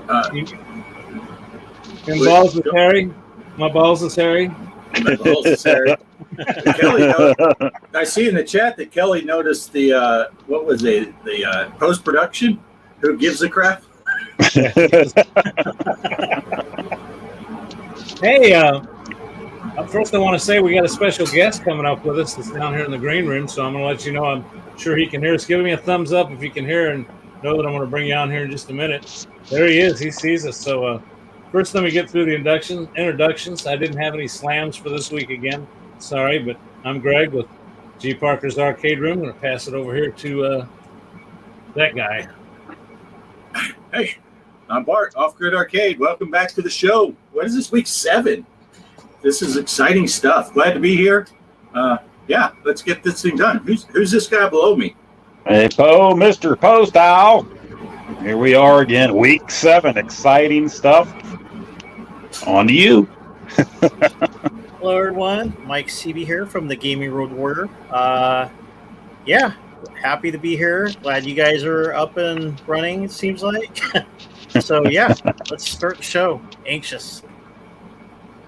And balls is hairy. My balls is hairy. My balls is hairy. Kelly, I see in the chat that Kelly noticed the what was it? The post production. Who gives a crap? Hey, first I want to say we got a special guest coming up with us that's down here in the green room, so I'm going to let you know. I'm sure he can hear us. Give me a thumbs up if you can hear and know that I'm going to bring you on here in just a minute. There he is. He sees us. So first, let me get through the introductions. I didn't have any slams for this week again. Sorry, but I'm Greg with G. Parker's Arcade Room. I'm going to pass it over here to that guy. Hey, I'm Bart, Off Grid Arcade. Welcome back to the show. What is this, week 7? This is exciting stuff. Glad to be here. Yeah, let's get this thing done. Who's this guy below me? Hey, Mr. Postal. Here we are again, week 7. Exciting stuff. On to you. Hello, everyone. Mike CB here from the Gaming Road Warrior. Yeah, happy to be here. Glad you guys are up and running, it seems like. So, yeah, let's start the show. Anxious.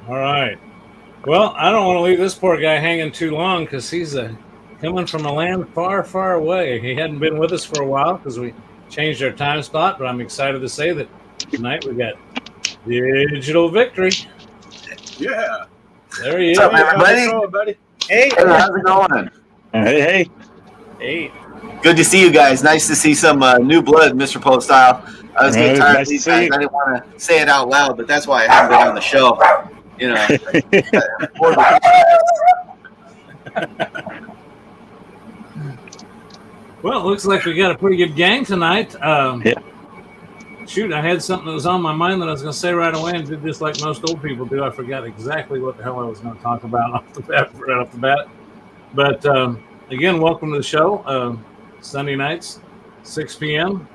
All right. Well, I don't want to leave this poor guy hanging too long because he's coming from a land far, far away. He hadn't been with us for a while because we changed our time spot, but I'm excited to say that tonight we got Digital Victory. Yeah. There he is. What's up, everybody? Hey. How's it going? Hey. Hey. Good to see you guys. Nice to see some new blood, Mr. Postile. I was getting tired of these guys. I didn't want to say it out loud, but that's why I haven't been on the show. You know. Well, it looks like we got a pretty good gang tonight. Yeah. Shoot, I had something that was on my mind that I was going to say right away and did just like most old people do. I forgot exactly what the hell I was going to talk about right off the bat. But again, welcome to the show. Sunday nights, 6 p.m.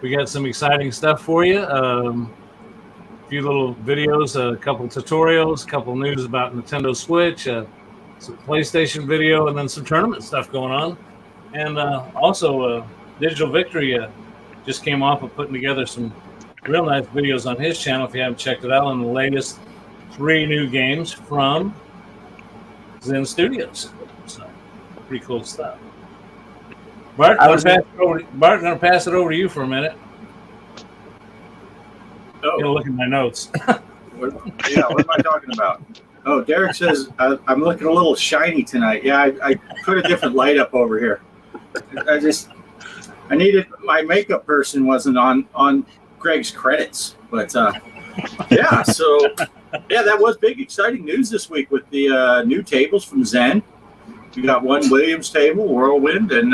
We got some exciting stuff for you. A few little videos, a couple tutorials, a couple news about Nintendo Switch, some PlayStation video, and then some tournament stuff going on. And also, Digital Victory just came off of putting together some real nice videos on his channel. If you haven't checked it out, on the latest 3 new games from Zen Studios. So, pretty cool stuff. Bart, I'm going to pass it over to you for a minute. Oh. Gonna look at my notes. What am I talking about? Oh, Derek says I'm looking a little shiny tonight. Yeah, I put a different light up over here. I needed, my makeup person wasn't on Greg's credits, but yeah. So yeah, that was big, exciting news this week with the new tables from Zen. We got one Williams table, Whirlwind, and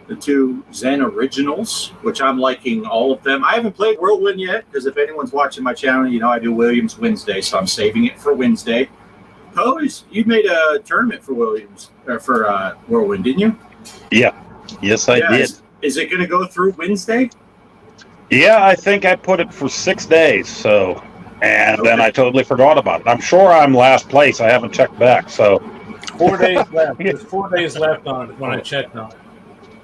the two Zen originals, which I'm liking all of them. I haven't played Whirlwind yet because if anyone's watching my channel, you know I do Williams Wednesday, so I'm saving it for Wednesday. Pose, you made a tournament for Williams or for Whirlwind, didn't you? Yeah. Yes, I did. Is it going to go through Wednesday? Yeah, I think I put it for 6 days. So, and Okay. then I totally forgot about it. I'm sure I'm last place. I haven't checked back. So, 4 days left. There's 4 days left on it when I checked on it.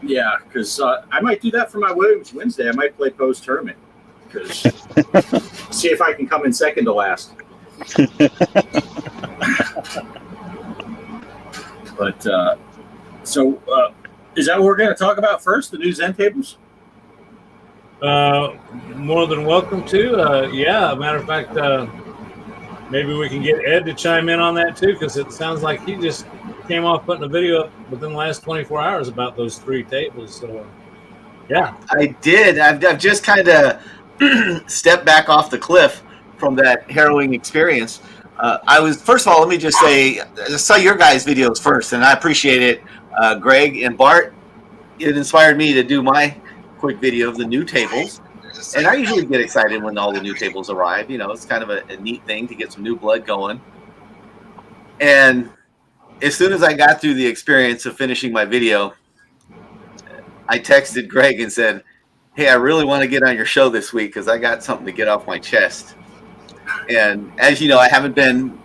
Yeah, because I might do that for my Williams Wednesday. I might play post tournament because see if I can come in second to last. But so is that what we're going to talk about first? The new Zen tables? More than welcome to. Yeah, matter of fact, maybe we can get Ed to chime in on that too, because it sounds like he just came off putting a video up within the last 24 hours about those 3 tables. So, yeah. I did. I've just kind of stepped back off the cliff from that harrowing experience. First of all, let me just say, I saw your guys' videos first, and I appreciate it. Greg and Bart, it inspired me to do my quick video of the new tables. And I usually get excited when all the new tables arrive. You know, it's kind of a neat thing to get some new blood going. And as soon as I got through the experience of finishing my video, I texted Greg and said, hey, I really want to get on your show this week because I got something to get off my chest. And as you know, I haven't been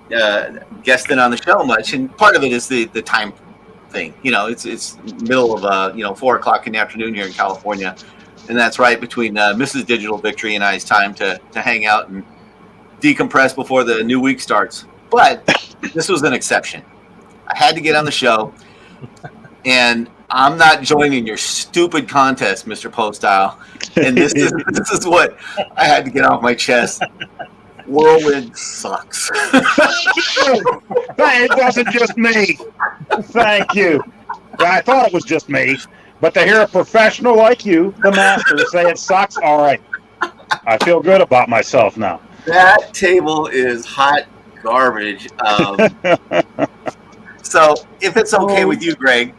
guesting on the show much, and part of it is the time thing. You know, it's middle of 4 o'clock in the afternoon here in California. And that's right between Mrs. Digital Victory and I's time to hang out and decompress before the new week starts. But this was an exception. I had to get on the show, and I'm not joining your stupid contest, Mr. Postile. And this is what I had to get off my chest. Whirlwind sucks. It wasn't just me. Thank you. I thought it was just me, but to hear a professional like you, the master, say it sucks, all right. I feel good about myself now. That table is hot garbage. So, if it's okay with you, Greg,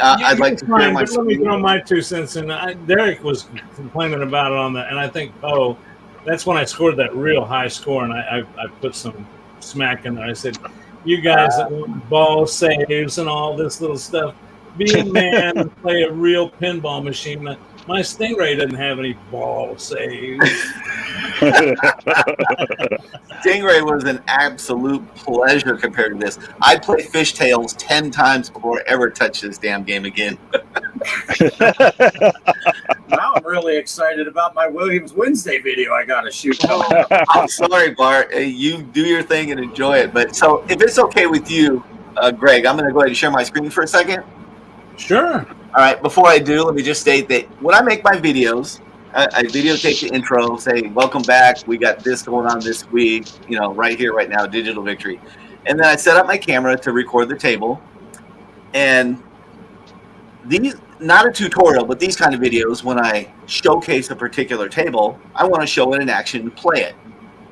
I'd like to share my screen. Let me throw my 2 cents in. Derek was complaining about it on that, and I think, that's when I scored that real high score, and I put some smack in there. I said, you guys that want ball saves and all this little stuff, be a man and play a real pinball machine. My Stingray doesn't have any ball saves. Stingray was an absolute pleasure compared to this. I'd play Fishtails 10 times before I ever touch this damn game again. Now I'm really excited about my Williams Wednesday video I got to shoot. I'm sorry, Bart. You do your thing and enjoy it. But so if it's okay with you, Greg, I'm going to go ahead and share my screen for a second. Sure. All right. Before I do, let me just state that when I make my videos, I videotape the intro, say, welcome back. We got this going on this week, right here, right now, Digital Victory. And then I set up my camera to record the table. And these, not a tutorial, but these kind of videos, when I showcase a particular table, I want to show it in action and play it.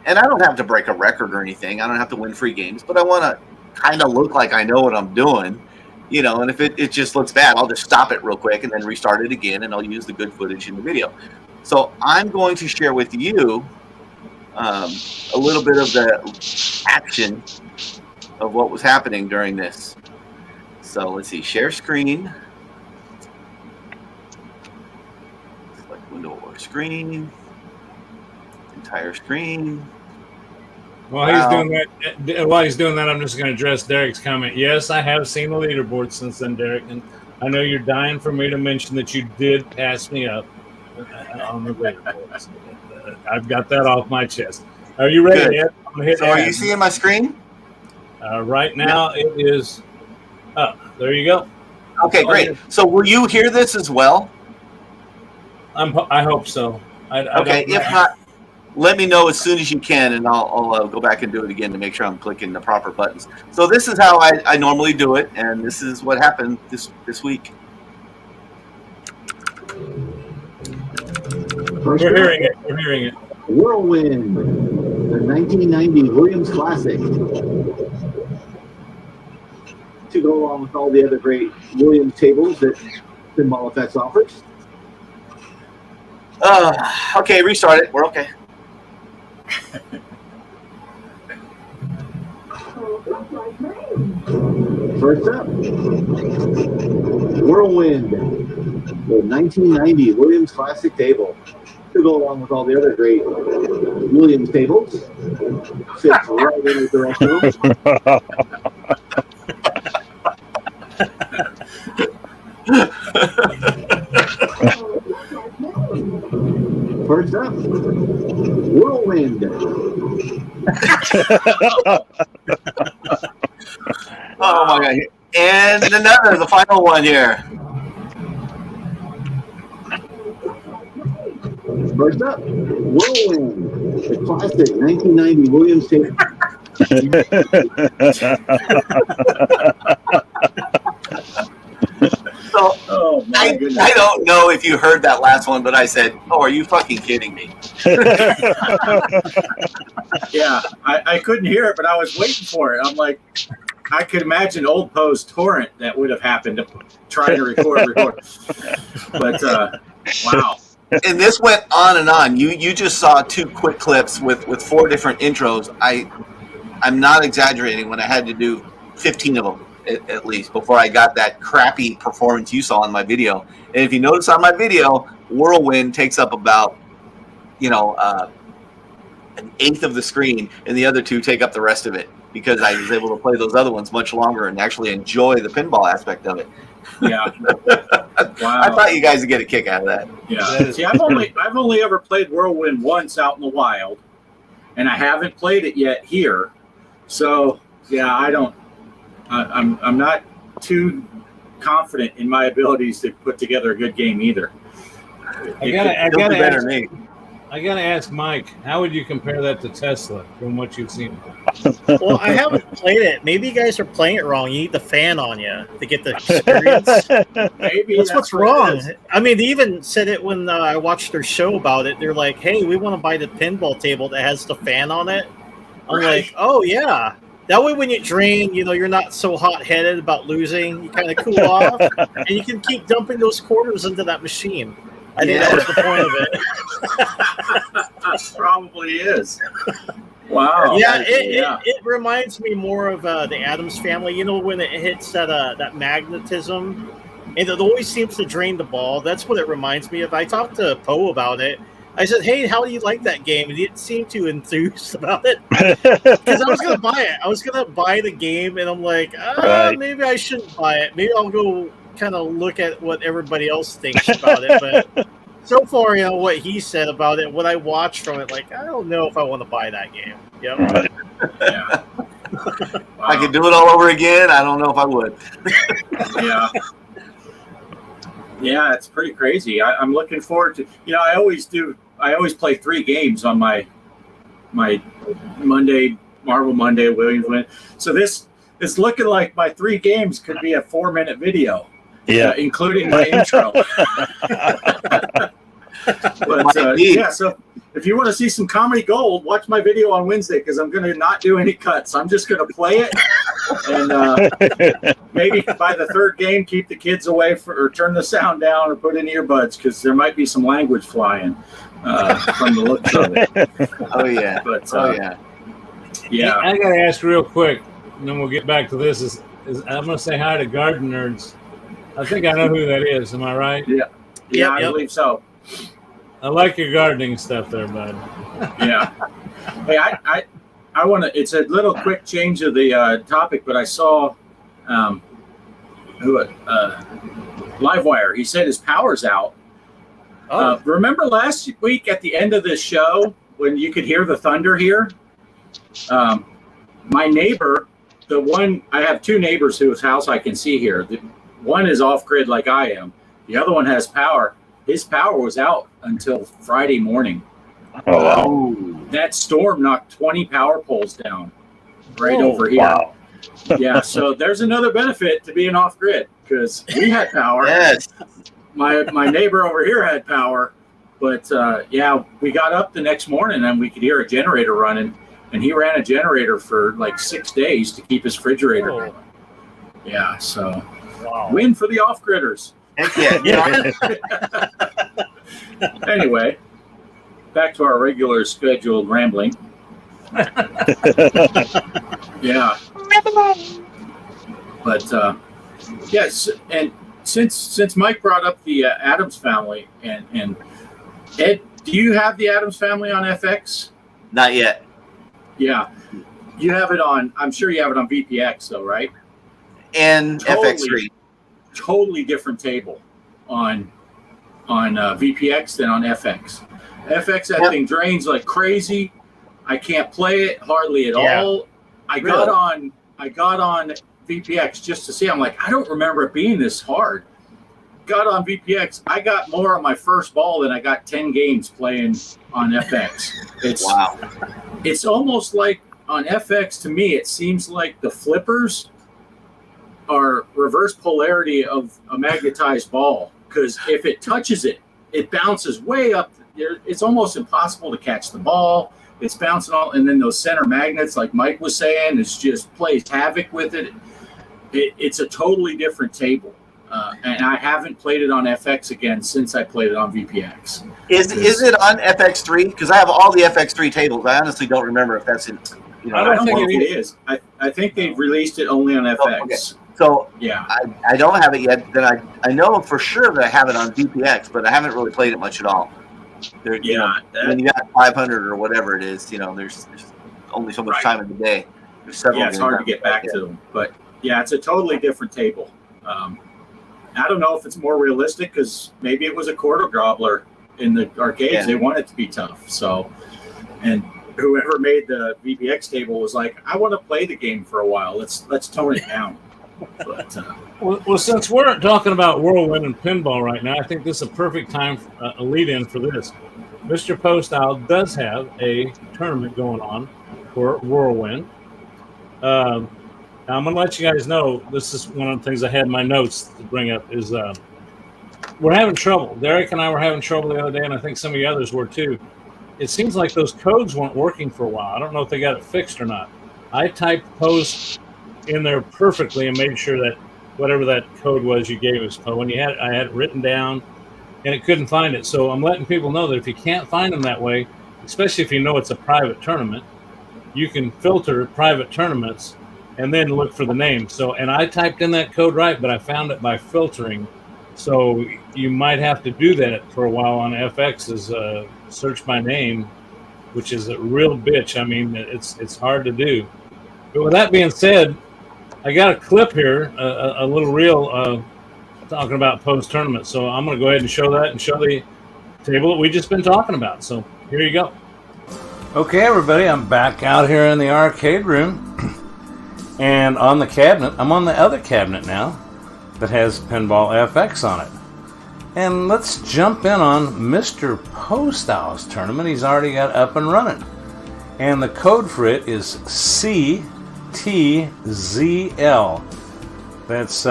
And I don't have to break a record or anything. I don't have to win free games, but I want to kind of look like I know what I'm doing. And if it just looks bad, I'll just stop it real quick and then restart it again, and I'll use the good footage in the video. So I'm going to share with you a little bit of the action of what was happening during this. So let's see, share screen. Select window or screen. Entire screen. While he's doing that, I'm just going to address Derek's comment. Yes, I have seen the leaderboard since then, Derek, and I know you're dying for me to mention that you did pass me up on the leaderboard. So, I've got that off my chest. Are you ready, Ed? So are you seeing my screen? Right now, it is up. There you go. Okay, great. So will you hear this as well? I hope so. Okay, if not, let me know as soon as you can, and I'll go back and do it again to make sure I'm clicking the proper buttons. So this is how I normally do it, and this is what happened this week. We're hearing it. We're hearing it. Whirlwind, the 1990 Williams Classic. To go along with all the other great Williams tables that Pinball Effects offers. Okay, restart it. We're okay. First up, Whirlwind, the 1990 Williams Classic table. To go along with all the other great Williams tables. Fits right in with the rest of them. First up, Whirlwind. Oh my God. And the final one here. First up, Whirlwind, the classic 1990 Williams table. So, I don't know if you heard that last one, but I said, "Oh, are you fucking kidding me?" Yeah, I couldn't hear it, but I was waiting for it. I'm like, I could imagine Old Po's torrent that would have happened to try to record. But wow. And this went on and on. You just saw 2 quick clips with 4 different intros. I'm not exaggerating when I had to do 15 of them at least before I got that crappy performance you saw in my video. And if you notice on my video, Whirlwind takes up about an eighth of the screen, and the other 2 take up the rest of it because I was able to play those other ones much longer and actually enjoy the pinball aspect of it. Yeah. Wow. I thought you guys would get a kick out of that. Yeah. See, I've only ever played Whirlwind once out in the wild, and I haven't played it yet here. So yeah, I'm not too confident in my abilities to put together a good game either. I gotta ask Mike, how would you compare that to Tesla from what you've seen? Well, I haven't played it. Maybe you guys are playing it wrong. You need the fan on you to get the experience. Maybe That's what's what it wrong. is. I mean, they even said it when I watched their show about it. They're like, "Hey, we want to buy the pinball table that has the fan on it." I'm like, "Oh yeah." That way, when you drain, you're not so hot-headed about losing. You kind of cool off, and you can keep dumping those quarters into that machine. I think that was the point of it. That probably is. Wow. Yeah, it reminds me more of the Addams Family. When it hits that magnetism, and it always seems to drain the ball. That's what it reminds me of. I talked to Poe about it. I said, "Hey, how do you like that game?" And he didn't seem too enthused about it because I was going to buy it. I was going to buy the game, and I'm like, maybe I shouldn't buy it. Maybe I'll go kind of look at what everybody else thinks about it. But so far, what he said about it, what I watched from it, like, I don't know if I want to buy that game. Yep. Right. Yeah. I could do it all over again. I don't know if I would. Yeah. Yeah, it's pretty crazy. I'm looking forward to. I always play 3 games on my Monday, Marvel Monday, Williams win. So this is looking like my 3 games could be a 4-minute video. Yeah. Including my intro. But yeah, so if you want to see some comedy gold, watch my video on Wednesday because I'm going to not do any cuts. I'm just going to play it, and maybe by the 3rd game, keep the kids away or turn the sound down or put in earbuds because there might be some language flying from the looks of it. Oh yeah, but yeah. I got to ask real quick, and then we'll get back to this. Is I'm going to say hi to Garden Nerds. I think I know who that is. Am I right? Yeah. Yeah, I Yep. believe so. I like your gardening stuff there, bud. Yeah. Hey, I want to. It's a little quick change of the topic, but I saw Livewire. He said his power's out. Oh. Remember last week at the end of this show when you could hear the thunder here? My neighbor, the one I have 2 neighbors whose house I can see here. The one is off grid like I am. The other one has power. His power was out until Friday morning. Oh, wow. That storm knocked 20 power poles down right over here. Wow. Yeah, so there's another benefit to being off grid because we had power. yes. My neighbor over here had power, but yeah, we got up the next morning and we could hear a generator running, and he ran a generator for like 6 days to keep his refrigerator going. Yeah, so win for the off-gridders. Heck yeah. Anyway, back to our regular scheduled rambling. Yeah. But yes, and since Mike brought up the Addams Family, and Ed, do you have the Addams Family on FX? Not yet. Yeah, you have it on. I'm sure you have it on VPX, though, right? And Totally. FX3. Totally different table on VPX than on FX. FX, that thing drains like crazy. I can't play it hardly at all. I got on VPX just to see. I'm like, I don't remember it being this hard. Got on VPX. I got more on my first ball than I got 10 games playing on FX. It's almost like on FX, to me, it seems like the flippers are reverse polarity of a magnetized ball, because if it touches it, it bounces way up. It's almost impossible to catch the ball. It's bouncing all, and then those center magnets, like Mike was saying, it's just plays havoc with it. It's a totally different table, and I haven't played it on FX again since I played it on VPX. Is it on FX3? Because I have all the FX3 tables. I honestly don't remember if that's in. I don't think it is. I think they've released it only on FX. Oh, okay. So yeah, I don't have it yet. Then I know for sure that I have it on VPX, but I haven't really played it much at all. When you got 500 or whatever it is, there's only so much time in the day. There's several. Yeah, it's hard to get back to them, but yeah, it's a totally different table. I don't know if it's more realistic because maybe it was a quarter gobbler in the arcades. Yeah. They want it to be tough. So, and whoever made the VBX table was like, I want to play the game for a while. Let's tone it down. But, well, since we're talking about Whirlwind and pinball right now, I think this is a perfect time, a lead-in for this. Mr. Postile does have a tournament going on for Whirlwind. Now I'm going to let you guys know, this is one of the things I had in my notes to bring up, is we're having trouble. Derek and I were having trouble the other day, and I think some of the others were too. It seems like those codes weren't working for a while. I don't know if they got it fixed or not. I typed post in there perfectly and made sure that whatever that code was you gave us, when you had, I had it written down, and it couldn't find it. So I'm letting people know that if you can't find them that way, especially if you know it's a private tournament, you can filter private tournaments and then look for the name. So, and I typed in that code right, but I found it by filtering. So you might have to do that for a while on FX, is search by name, which is a real bitch. I mean, it's hard to do. But with that being said, I got a clip here, a little reel talking about post tournament. So I'm going to go ahead and show that and show the table that we just been talking about. So here you go. Okay, everybody, I'm back out here in the arcade room. And on the cabinet, I'm on the other cabinet now that has Pinball FX on it. And let's jump in on Mr. Postile's tournament. He's already got up and running. And the code for it is CTZL. That's,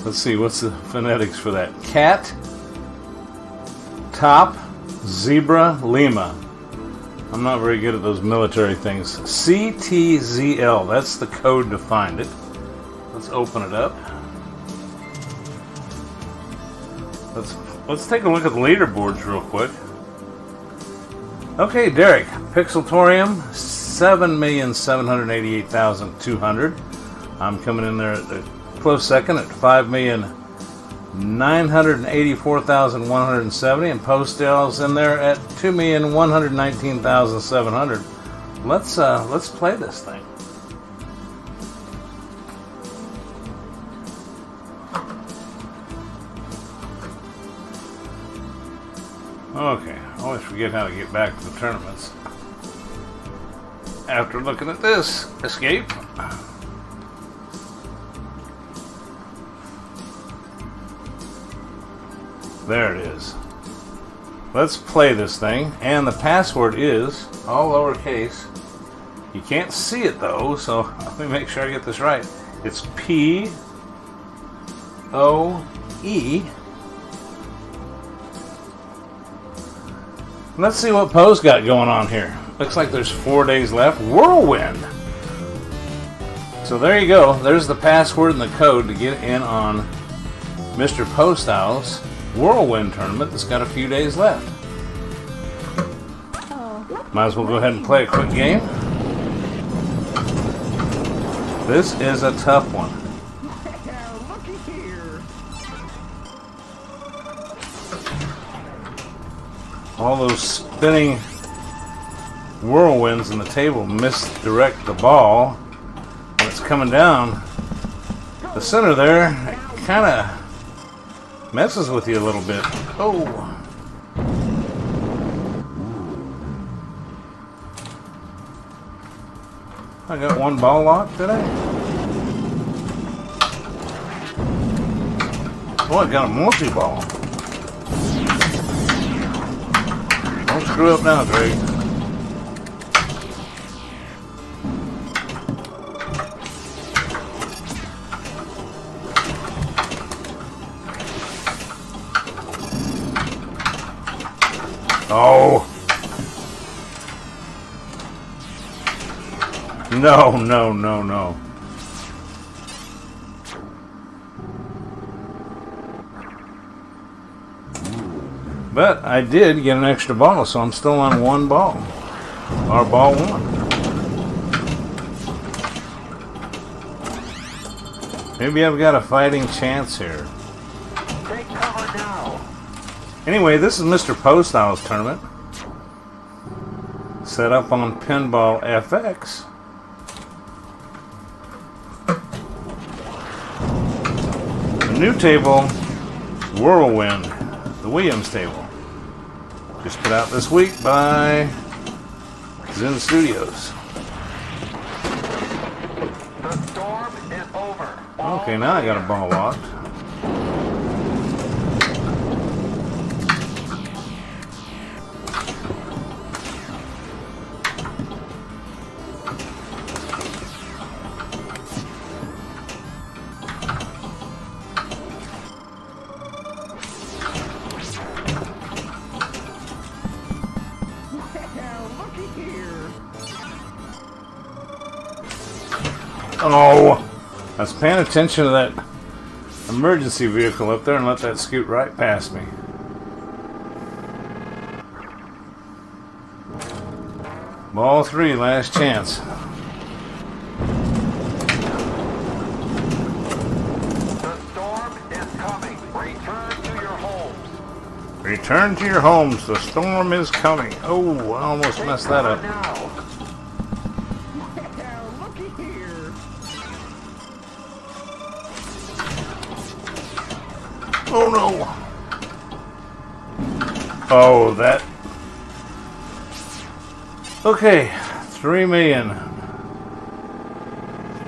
let's see, what's the phonetics for that? Cat, Top, Zebra, Lima. I'm not very good at those military things. CTZL, that's the code to find it. Let's open it up. Let's take a look at the leaderboards real quick. Okay, Derek, Pixeltorium, 7,788,200. I'm coming in there at a close second at 5,984,170, and Postile's in there at 2,119,700. Let's play this thing. Okay, I always forget how to get back to the tournaments. After looking at this, escape. There it is. Let's play this thing, and the password is all lowercase. You can't see it though, so let me make sure I get this right. It's POE. Let's see what Poe's got going on here. Looks like there's 4 days left. Whirlwind! So there you go. There's the password and the code to get in on Mr. Postile's Whirlwind tournament that's got a few days left. Might as well go ahead and play a quick game. This is a tough one. All those spinning whirlwinds in the table misdirect the ball when it's coming down the center there. It kind of messes with you a little bit. Oh. I got one ball locked today. Oh, I got a multi-ball. Don't screw up now, Greg. Oh. No, no, no, no. But I did get an extra ball, so I'm still on one ball. Or ball one. Maybe I've got a fighting chance here. Take cover now. Anyway, this is Mr. Postile's tournament. Set up on Pinball FX. new table, Whirlwind, the Williams table. Just put out this week by Zen Studios. The storm is over. Okay, now I got a ball locked. Oh, I was paying attention to that emergency vehicle up there and let that scoot right past me. Ball 3, last chance. The storm is coming. Return to your homes. Return to your homes. The storm is coming. Oh, I almost messed that up. Now. Oh no! Oh, that. Okay, 3 million.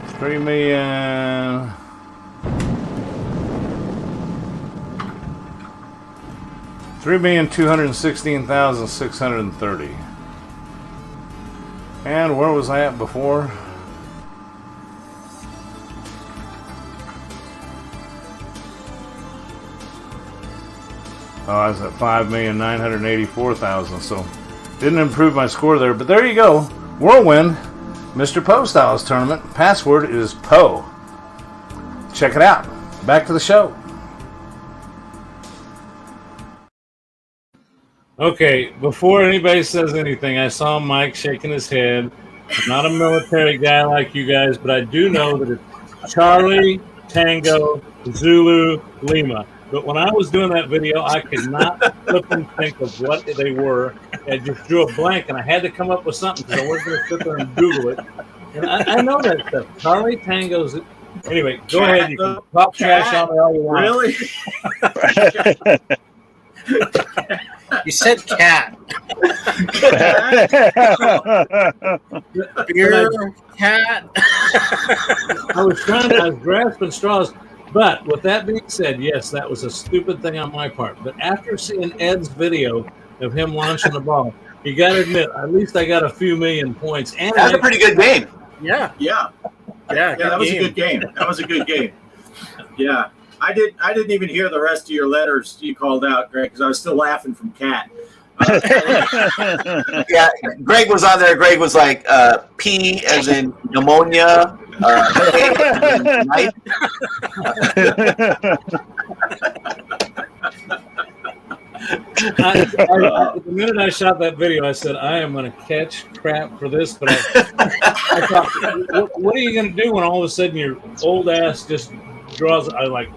3 million. $3,216,630. And where was I at before? Oh, I was at 5,984,000, so didn't improve my score there. But there you go. Whirlwind, Mr. Poe Styles Tournament. Password is Poe. Check it out. Back to the show. Okay, before anybody says anything, I saw Mike shaking his head. I'm not a military guy like you guys, but I do know that it's Charlie, Tango, Zulu, Lima. But when I was doing that video, I could not flip and think of what they were. I just drew a blank, and I had to come up with something because I wasn't going to sit there and Google it. And I know that stuff. Charlie, Tango's. Anyway, go ahead. You can talk trash on me all you want. Really? You said cat. Beer cat. I was grasping straws. But with that being said, yes, that was a stupid thing on my part. But after seeing Ed's video of him launching the ball, you got to admit, at least I got a few million points. And That was a pretty good game. Yeah. Yeah. Yeah. That was a good game. That was a good game. Yeah. I didn't even hear the rest of your letters you called out, Greg, because I was still laughing from Cat. Yeah, Greg was on there. Greg was like, P as in pneumonia. K as in knife. The minute I shot that video, I said, I am going to catch crap for this. But I thought, what are you going to do when all of a sudden your old ass just draws? I like.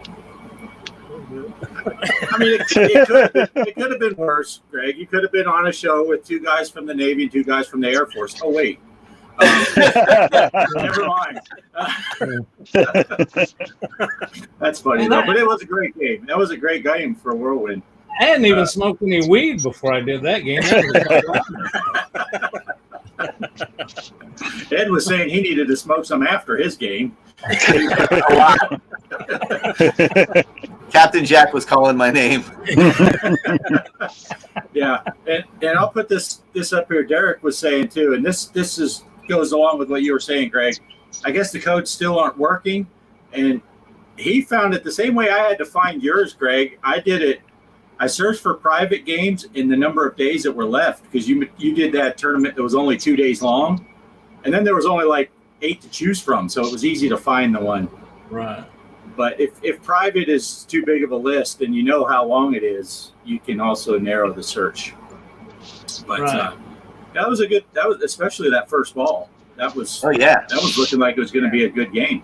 I mean, it could have been worse, Greg. You could have been on a show with 2 guys from the Navy and 2 guys from the Air Force. Oh, wait. Never mind. That's funny, though. But it was a great game. That was a great game for Whirlwind. I hadn't even smoked any weed before I did that game. Ed was saying he needed to smoke some after his game. A lot. Captain Jack was calling my name. Yeah, and I'll put this up here. Derek was saying too, and this goes along with what you were saying, Greg. I guess the codes still aren't working, and he found it the same way I had to find yours, Greg. I did it. I searched for private games in the number of days that were left because you did that tournament that was only 2 days long, and then there was only like 8 to choose from, so it was easy to find the one. Right. But if private is too big of a list and you know how long it is, you can also narrow the search. But right. that was especially that first ball. That was that was looking like it was going to be a good game.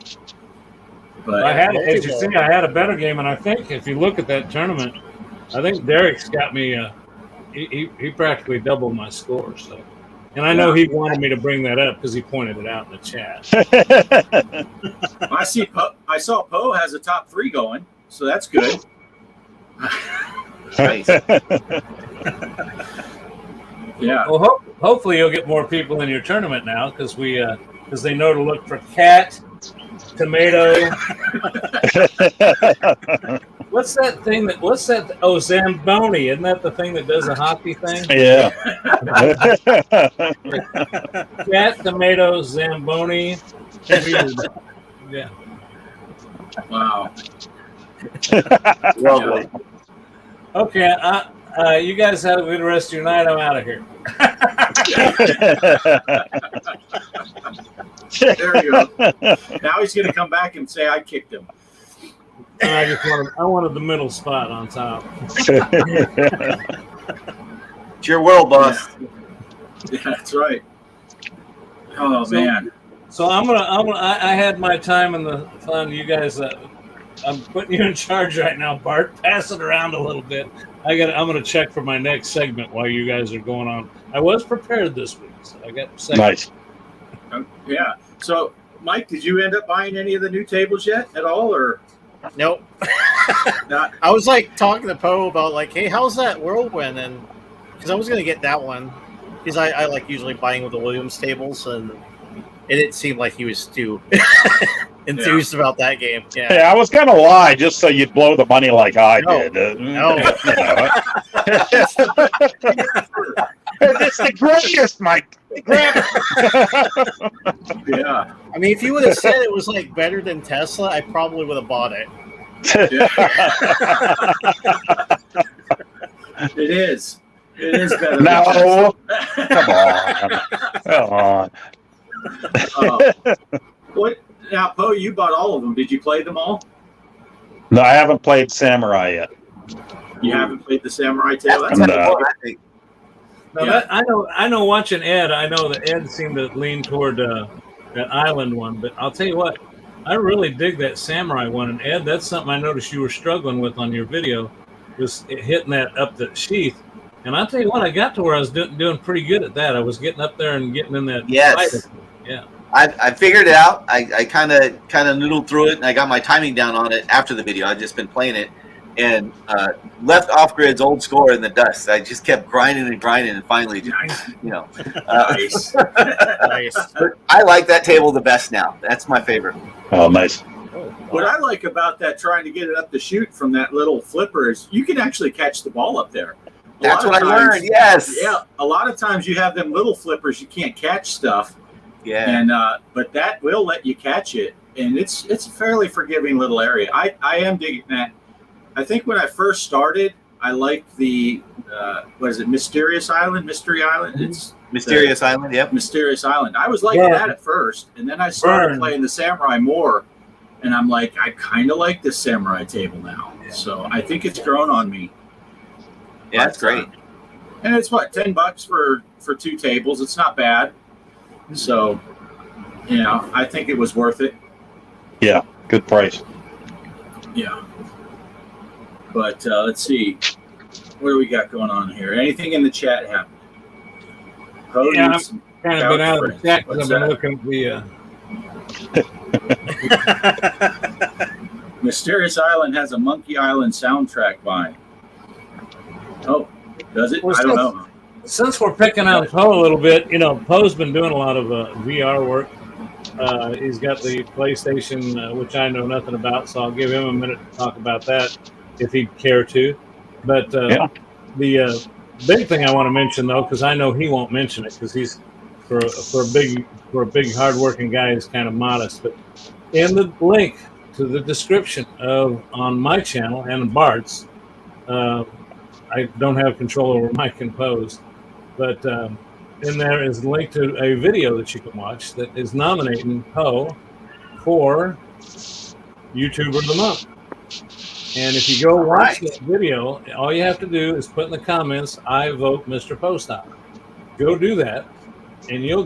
But as you see, I had a better game, and I think if you look at that tournament, I think Derek's got me. He practically doubled my score. So, and I know he wanted me to bring that up because he pointed it out in the chat. I saw Poe has a top 3 going. so that's good. Nice. Yeah. Well, hopefully you'll get more people in your tournament now because they know to look for cat, tomato. What's that? Oh, Zamboni. Isn't that the thing that does the hockey thing? Yeah. Cat, tomato, Zamboni. Yeah. Wow. Lovely. Okay. You guys have a good rest of your night. I'm out of here. There you go. Now he's going to come back and say I kicked him. I wanted the middle spot on top. It's your world, boss. Yeah, that's right. Oh man. So I had my time in the fun. You guys, I'm putting you in charge right now, Bart. Pass it around a little bit. I'm gonna check for my next segment while you guys are going on. I was prepared this week, so I got segments. Nice. Yeah. So, Mike, did you end up buying any of the new tables yet at all, or Nope. not? I was like talking to Poe about like, hey, how's that Whirlwind? And because I was gonna get that one because I like usually buying with the Williams tables, and it didn't seem like he was too enthused about that game. Yeah. Yeah, I was gonna lie just so you'd blow the money like I did. No. It's the greatest, Mike. Yeah. I mean, if you would have said it was like better than Tesla, I probably would have bought it. It is. It is better. No. Come on. What? Now, Poe, you bought all of them. Did you play them all? No, I haven't played Samurai yet. You haven't played the Samurai Tale? That's No. I think. Now that, I know. Watching Ed, I know that Ed seemed to lean toward that island one. But I'll tell you what, I really dig that Samurai one. And Ed, that's something I noticed you were struggling with on your video, was hitting that up the sheath. And I'll tell you what, I got to where I was doing pretty good at that. I was getting up there and getting in that. Yes. fight. Yeah. I figured it out. I kind of noodled through it, and I got my timing down on it after the video. I've just been playing it, and left Off Grid's old score in the dust. I just kept grinding, and finally, just, Nice. Nice. But I like that table the best now. That's my favorite. Oh, nice. What I like about that, trying to get it up the chute from that little flipper, is you can actually catch the ball up there. That's what I learned. Yes. Yeah, a lot of times you have them little flippers, you can't catch stuff. Yeah. And but that will let you catch it, and it's a fairly forgiving little area. I am digging that. I think when I first started, I liked the Mystery Island? It's Mysterious Island. Yep. Mysterious Island. I was liking that at first, and then I started playing the Samurai more, and I'm like, I kind of like this Samurai table now. So I think it's grown on me. Yeah, that's great. And it's what, $10 for two tables. It's not bad. So, I think it was worth it. Yeah, good price. Yeah. But let's see. What do we got going on here? Anything in the chat happen? Yeah, I've kind of been out of the chat because I've been looking at the. Mysterious Island has a Monkey Island soundtrack by. Oh, does it? Well, I don't know. Since we're picking on Poe a little bit, Poe's been doing a lot of VR work. He's got the PlayStation, which I know nothing about, so I'll give him a minute to talk about that if he'd care to. But the big thing I want to mention, though, because I know he won't mention it because he's for a big hardworking guy, he's kind of modest. But in the link to the description on my channel and Bart's, I don't have control over my compose, but in there is a link to a video that you can watch that is nominating Poe for YouTuber of the Month. And if you go watch that video, all you have to do is put in the comments, I vote Mr. Postop. Go do that, and we're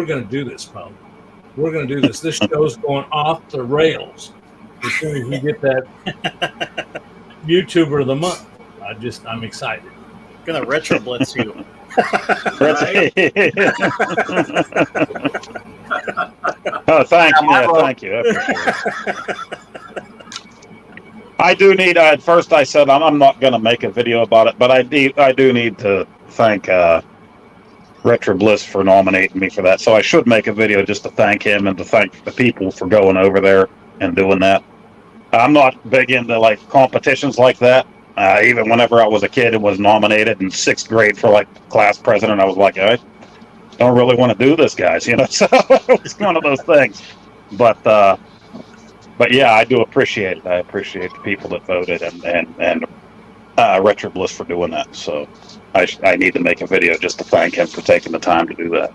going to do this, Poe. We're going to do this. This show's going off the rails as soon as you get that YouTuber of the Month. I'm excited. Gonna retro blitz you. Oh, thank you. Yeah, thank you. I appreciate it. I do need. At first, I said I'm not going to make a video about it, but I do need to thank Retro Bliss for nominating me for that. So I should make a video just to thank him and to thank the people for going over there and doing that. I'm not big into like competitions like that. Even whenever I was a kid and was nominated in 6th grade for like class president, I was like, I don't really want to do this, guys. You know, so it's one of those things. But yeah, I do appreciate it. I appreciate the people that voted and Retro Bliss for doing that. So I need to make a video just to thank him for taking the time to do that.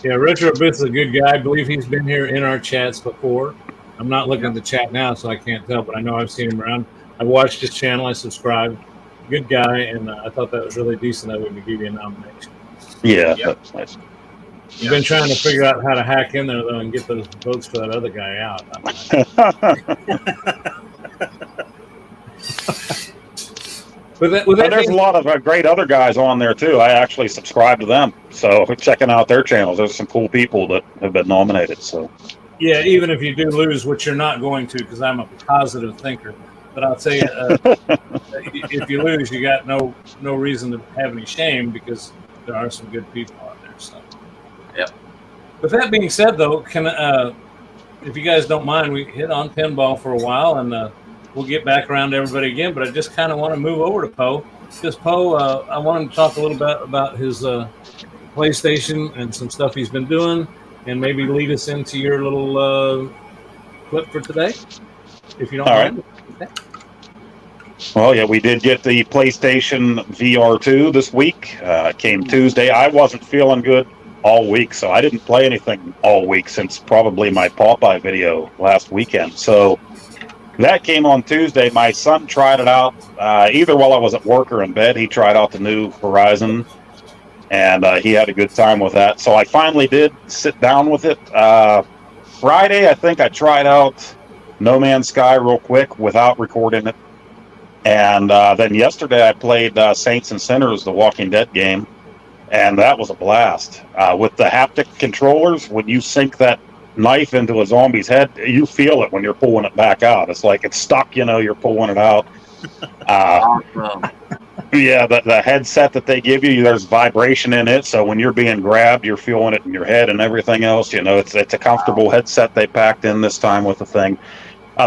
Yeah, Retro Bliss is a good guy. I believe he's been here in our chats before. I'm not looking at the chat now, so I can't tell, but I know I've seen him around. I watched his channel. I subscribed. Good guy, and I thought that was really decent of him to give you a nomination. Yeah, that's nice. You've been trying to figure out how to hack in there, though, and get those votes for that other guy out. There's a lot of great other guys on there, too. I actually subscribe to them, so checking out their channels. There's some cool people that have been nominated, so... Yeah, even if you do lose, which you're not going to, because I'm a positive thinker. But I'll tell you, if you lose, you got no reason to have any shame, because there are some good people out there. So, yep. With that being said, though, if you guys don't mind, we hit on pinball for a while, and we'll get back around to everybody again. But I just kind of want to move over to Poe, because Poe, I want him to talk a little bit about his PlayStation and some stuff he's been doing. And maybe lead us into your little clip for today, if you don't mind. Right. Okay. Well, yeah, we did get the PlayStation VR 2 this week. It came Tuesday. I wasn't feeling good all week, so I didn't play anything all week since probably my Popeye video last weekend. So that came on Tuesday. My son tried it out either while I was at work or in bed. He tried out the new Horizon. And he had a good time with that. So I finally did sit down with it. Friday, I think I tried out No Man's Sky real quick without recording it. And then yesterday I played Saints and Sinners, the Walking Dead game. And that was a blast. With the haptic controllers, when you sink that knife into a zombie's head, you feel it when you're pulling it back out. It's like it's stuck, you're pulling it out. Awesome. Yeah, the headset that they give you, there's vibration in it, so when you're being grabbed, you're feeling it in your head and everything else. It's a comfortable headset they packed in this time with the thing.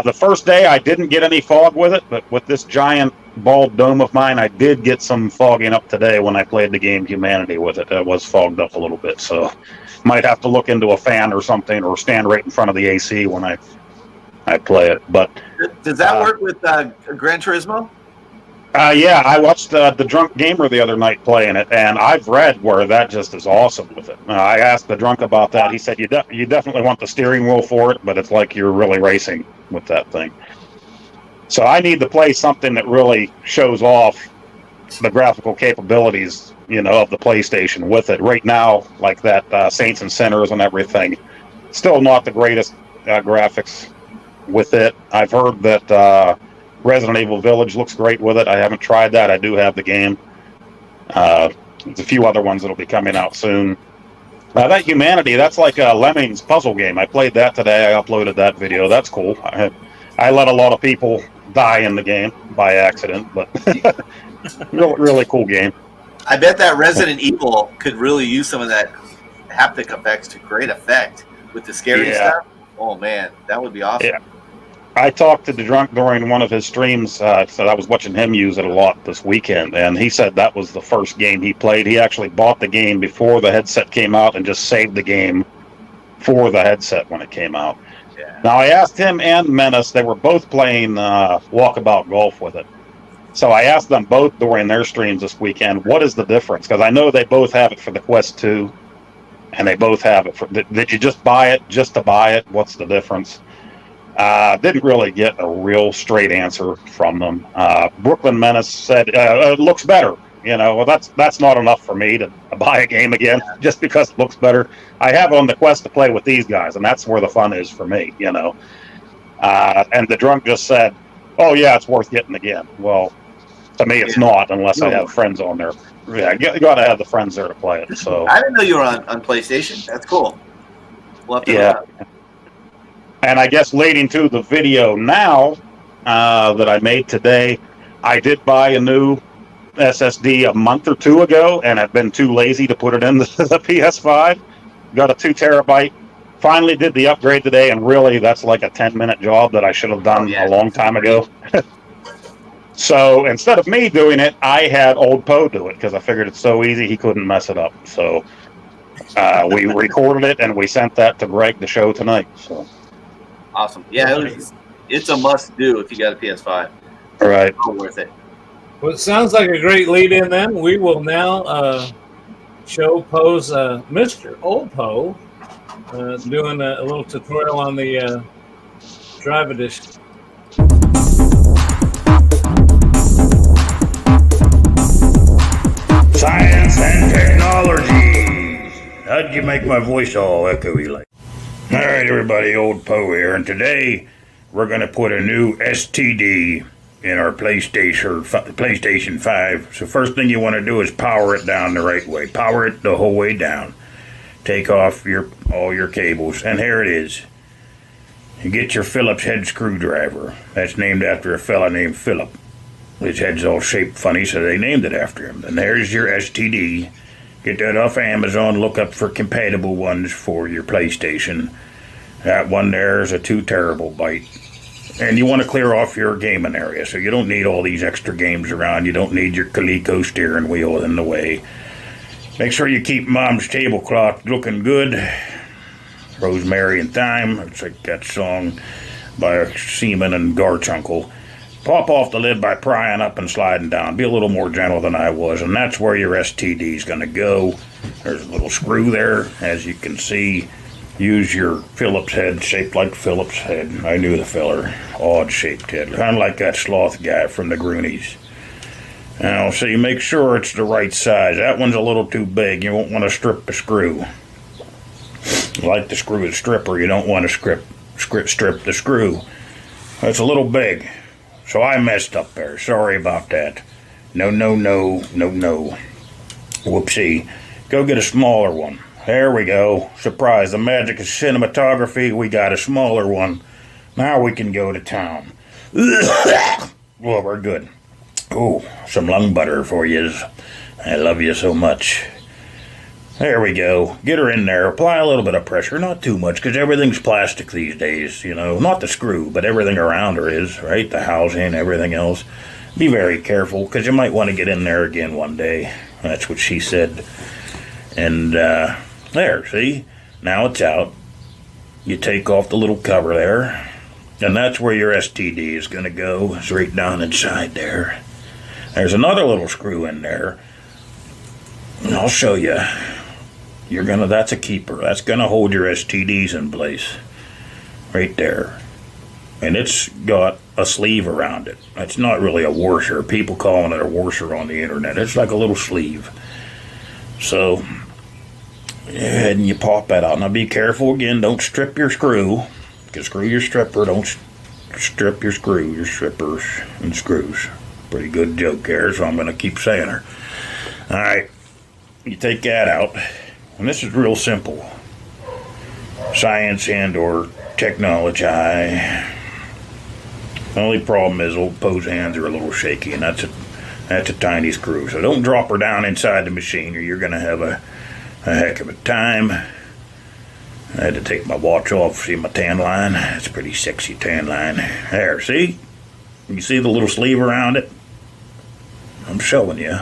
The first day, I didn't get any fog with it, but with this giant bald dome of mine, I did get some fogging up today when I played the game Humanity with it. It was fogged up a little bit, so might have to look into a fan or something, or stand right in front of the AC when I play it. But does that work with Gran Turismo? Yeah, I watched the Drunk Gamer the other night playing it, and I've read where that just is awesome with it. I asked the drunk about that. He said you definitely want the steering wheel for it, but it's like you're really racing with that thing. So I need to play something that really shows off the graphical capabilities, of the PlayStation with it. Right now, like that Saints and Sinners and everything, still not the greatest graphics with it. I've heard that Resident Evil Village looks great with it. I haven't tried that. I do have the game. There's a few other ones that'll be coming out soon. That Humanity, that's like a Lemmings puzzle game. I played that today. I uploaded that video. That's cool. I let a lot of people die in the game by accident, but really cool game. I bet that Resident Evil could really use some of that haptic effects to great effect with the scary stuff. Oh, man, that would be awesome. Yeah. I talked to the drunk during one of his streams, so I was watching him use it a lot this weekend, and he said that was the first game he played. He actually bought the game before the headset came out and just saved the game for the headset when it came out. Yeah. Now, I asked him and Menace, they were both playing Walkabout Golf with it. So I asked them both during their streams this weekend, what is the difference? Because I know they both have it for the Quest 2, and they both have it for... Did you just buy it just to buy it? What's the difference? Didn't really get a real straight answer from them. Brooklyn Menace said it looks better. Well, that's not enough for me to buy a game again just because it looks better. I have it on the Quest to play with these guys, and that's where the fun is for me. And the drunk just said, "Oh yeah, it's worth getting again." Well, to me, it's not unless I have friends on there. Yeah, you got to have the friends there to play it. So I didn't know you were on PlayStation. That's cool. We'll have to And I guess leading to the video now, that I made today. I did buy a new SSD a month or two ago, and I've been too lazy to put it in the PS5. Got a 2 terabyte. Finally did the upgrade today, and really, that's like a 10-minute job that I should have done a long time ago. So instead of me doing it, I had old Poe do it because I figured it's so easy he couldn't mess it up. So we recorded it and we sent that to Greg to show tonight. So Awesome. Yeah, it's a must do if you got a PS5. right. It's worth it. Well, it sounds like a great lead in then. We will now show Poe's Mr. Old Poe doing a little tutorial on the Drive Edition. Science and technology. How'd you make my voice all echoey like? All right, everybody, Old Poe here, and today we're going to put a new STD in our PlayStation 5. So first thing you want to do is power it down the right way. Power it the whole way down. Take off all your cables, and here it is. You get your Phillips head screwdriver. That's named after a fella named Philip. His head's all shaped funny, so they named it after him. And there's your STD. Get that off Amazon. Look up for compatible ones for your PlayStation. That one there is a 2 terabyte. And you want to clear off your gaming area, so you don't need all these extra games around. You don't need your Coleco steering wheel in the way. Make sure you keep Mom's tablecloth looking good. Rosemary and Thyme. It's like that song by Seaman and Garfunkel. Pop off the lid by prying up and sliding down. Be a little more gentle than I was, and that's where your STD is going to go. There's a little screw there, as you can see. Use your Phillips head, shaped like Phillips head. I knew the feller. Odd-shaped head, kind of like that sloth guy from the Goonies. Now, so you make sure it's the right size. That one's a little too big. You won't want to strip the screw. Like the screw is stripper, you don't want to strip the screw. That's a little big. So I messed up there. Sorry about that. No. Whoopsie. Go get a smaller one. There we go. Surprise. The magic of cinematography. We got a smaller one. Now we can go to town. Well, we're good. Oh, some lung butter for yous. I love you so much. There we go. Get her in there. Apply a little bit of pressure. Not too much, because everything's plastic these days, you know. Not the screw, but everything around her is, right? The housing, everything else. Be very careful, because you might want to get in there again one day. That's what she said. And, there, see? Now it's out. You take off the little cover there. And that's where your STD is going to go. It's right down inside there. There's another little screw in there. And I'll show you. That's a keeper. That's gonna hold your STDs in place. Right there. And it's got a sleeve around it. It's not really a washer. People calling it a washer on the internet. It's like a little sleeve. So, and you pop that out. Now be careful again, don't strip your screw. Because screw your stripper, don't strip your screw, your strippers and screws. Pretty good joke there, so I'm gonna keep saying her. Alright, you take that out. And this is real simple. Science and or technology. The only problem is old Poe's hands are a little shaky, and that's a tiny screw. So don't drop her down inside the machine, or you're going to have a heck of a time. I had to take my watch off, see my tan line. It's a pretty sexy tan line. There, see? You see the little sleeve around it? I'm showing you.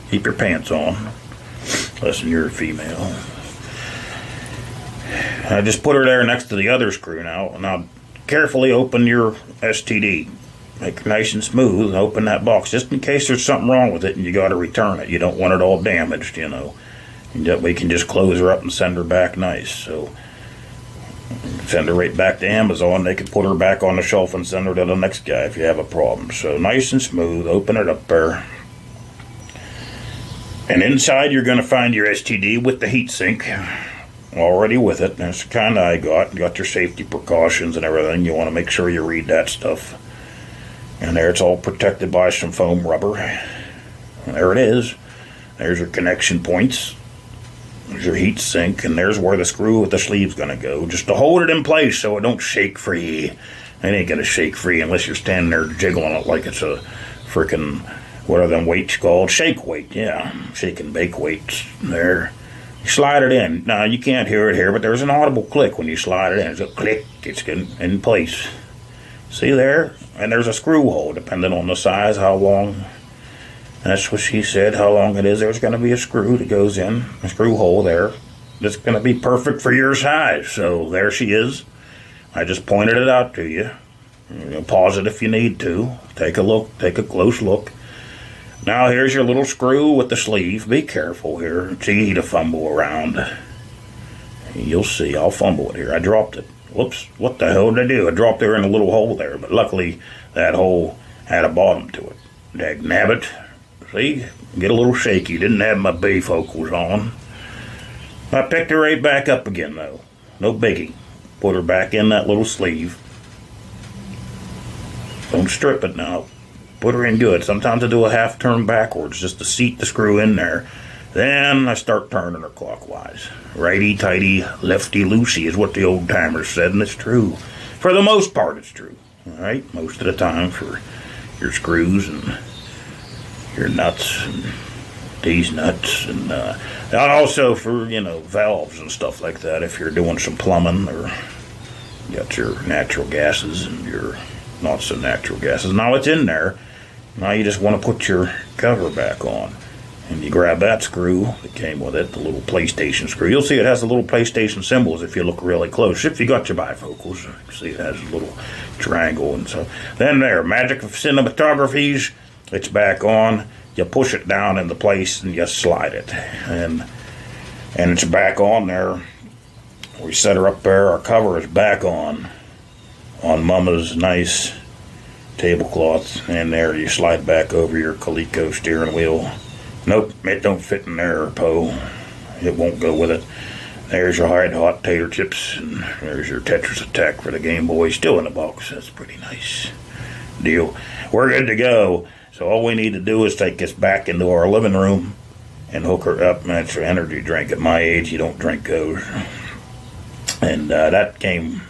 Keep your pants on. Listen, you're a female. I just put her there next to the other screw now. Now, carefully open your STD. Make it nice and smooth and open that box, just in case there's something wrong with it and you got to return it. You don't want it all damaged, you know. And that way you can just close her up and send her back nice. So, send her right back to Amazon. They can put her back on the shelf and send her to the next guy if you have a problem. So, nice and smooth. Open it up there. And inside you're going to find your STD with the heatsink already with it. That's the kind I got. Got your safety precautions and everything. You want to make sure you read that stuff. And there it's all protected by some foam rubber. And there it is. There's your connection points. There's your heatsink. And there's where the screw with the sleeve's going to go. Just to hold it in place so it don't shake free. It ain't gonna shake free unless you're standing there jiggling it like it's a frickin', what are them weights called? Shake weight, yeah. Shake and bake weights there. You slide it in. Now, you can't hear it here, but there's an audible click when you slide it in. It's a click, it's in place. See there? And there's a screw hole, depending on the size, how long. That's what she said, how long it is. There's going to be a screw that goes in, a screw hole there. That's going to be perfect for your size. So there she is. I just pointed it out to you. Pause it if you need to. Take a look, take a close look. Now here's your little screw with the sleeve. Be careful here. It's easy to fumble around. You'll see, I'll fumble it here. I dropped it. Whoops, what the hell did I do? I dropped there in a little hole there, but luckily that hole had a bottom to it. Dagnabbit. See, get a little shaky. Didn't have my bifocals on. I picked her right back up again though. No biggie. Put her back in that little sleeve. Don't strip it now. Put her in good. Sometimes I do a half turn backwards just to seat the screw in there. Then I start turning her clockwise. Righty-tighty, lefty-loosey is what the old timers said, and it's true. For the most part, it's true. All right? Most of the time for your screws and your nuts and these nuts. And also for, valves and stuff like that if you're doing some plumbing or you got your natural gases and your not-so-natural gases. Now it's in there. Now you just want to put your cover back on. And you grab that screw that came with it, the little PlayStation screw. You'll see it has the little PlayStation symbols if you look really close. If you got your bifocals, you can see it has a little triangle and so. Then there, magic of cinematographies, it's back on. You push it down into place and you slide it. And it's back on there. We set her up there, our cover is back on Mama's nice tablecloth. And there you slide back over your Coleco steering wheel. Nope, it don't fit in there, Poe. It won't go with it. There's your hot tater chips, and there's your Tetris Attack for the Game Boy, still in the box. That's pretty nice deal. We're good to go. So all we need to do is take this back into our living room and hook her up. That's your energy drink. At my age, you don't drink those. And that game,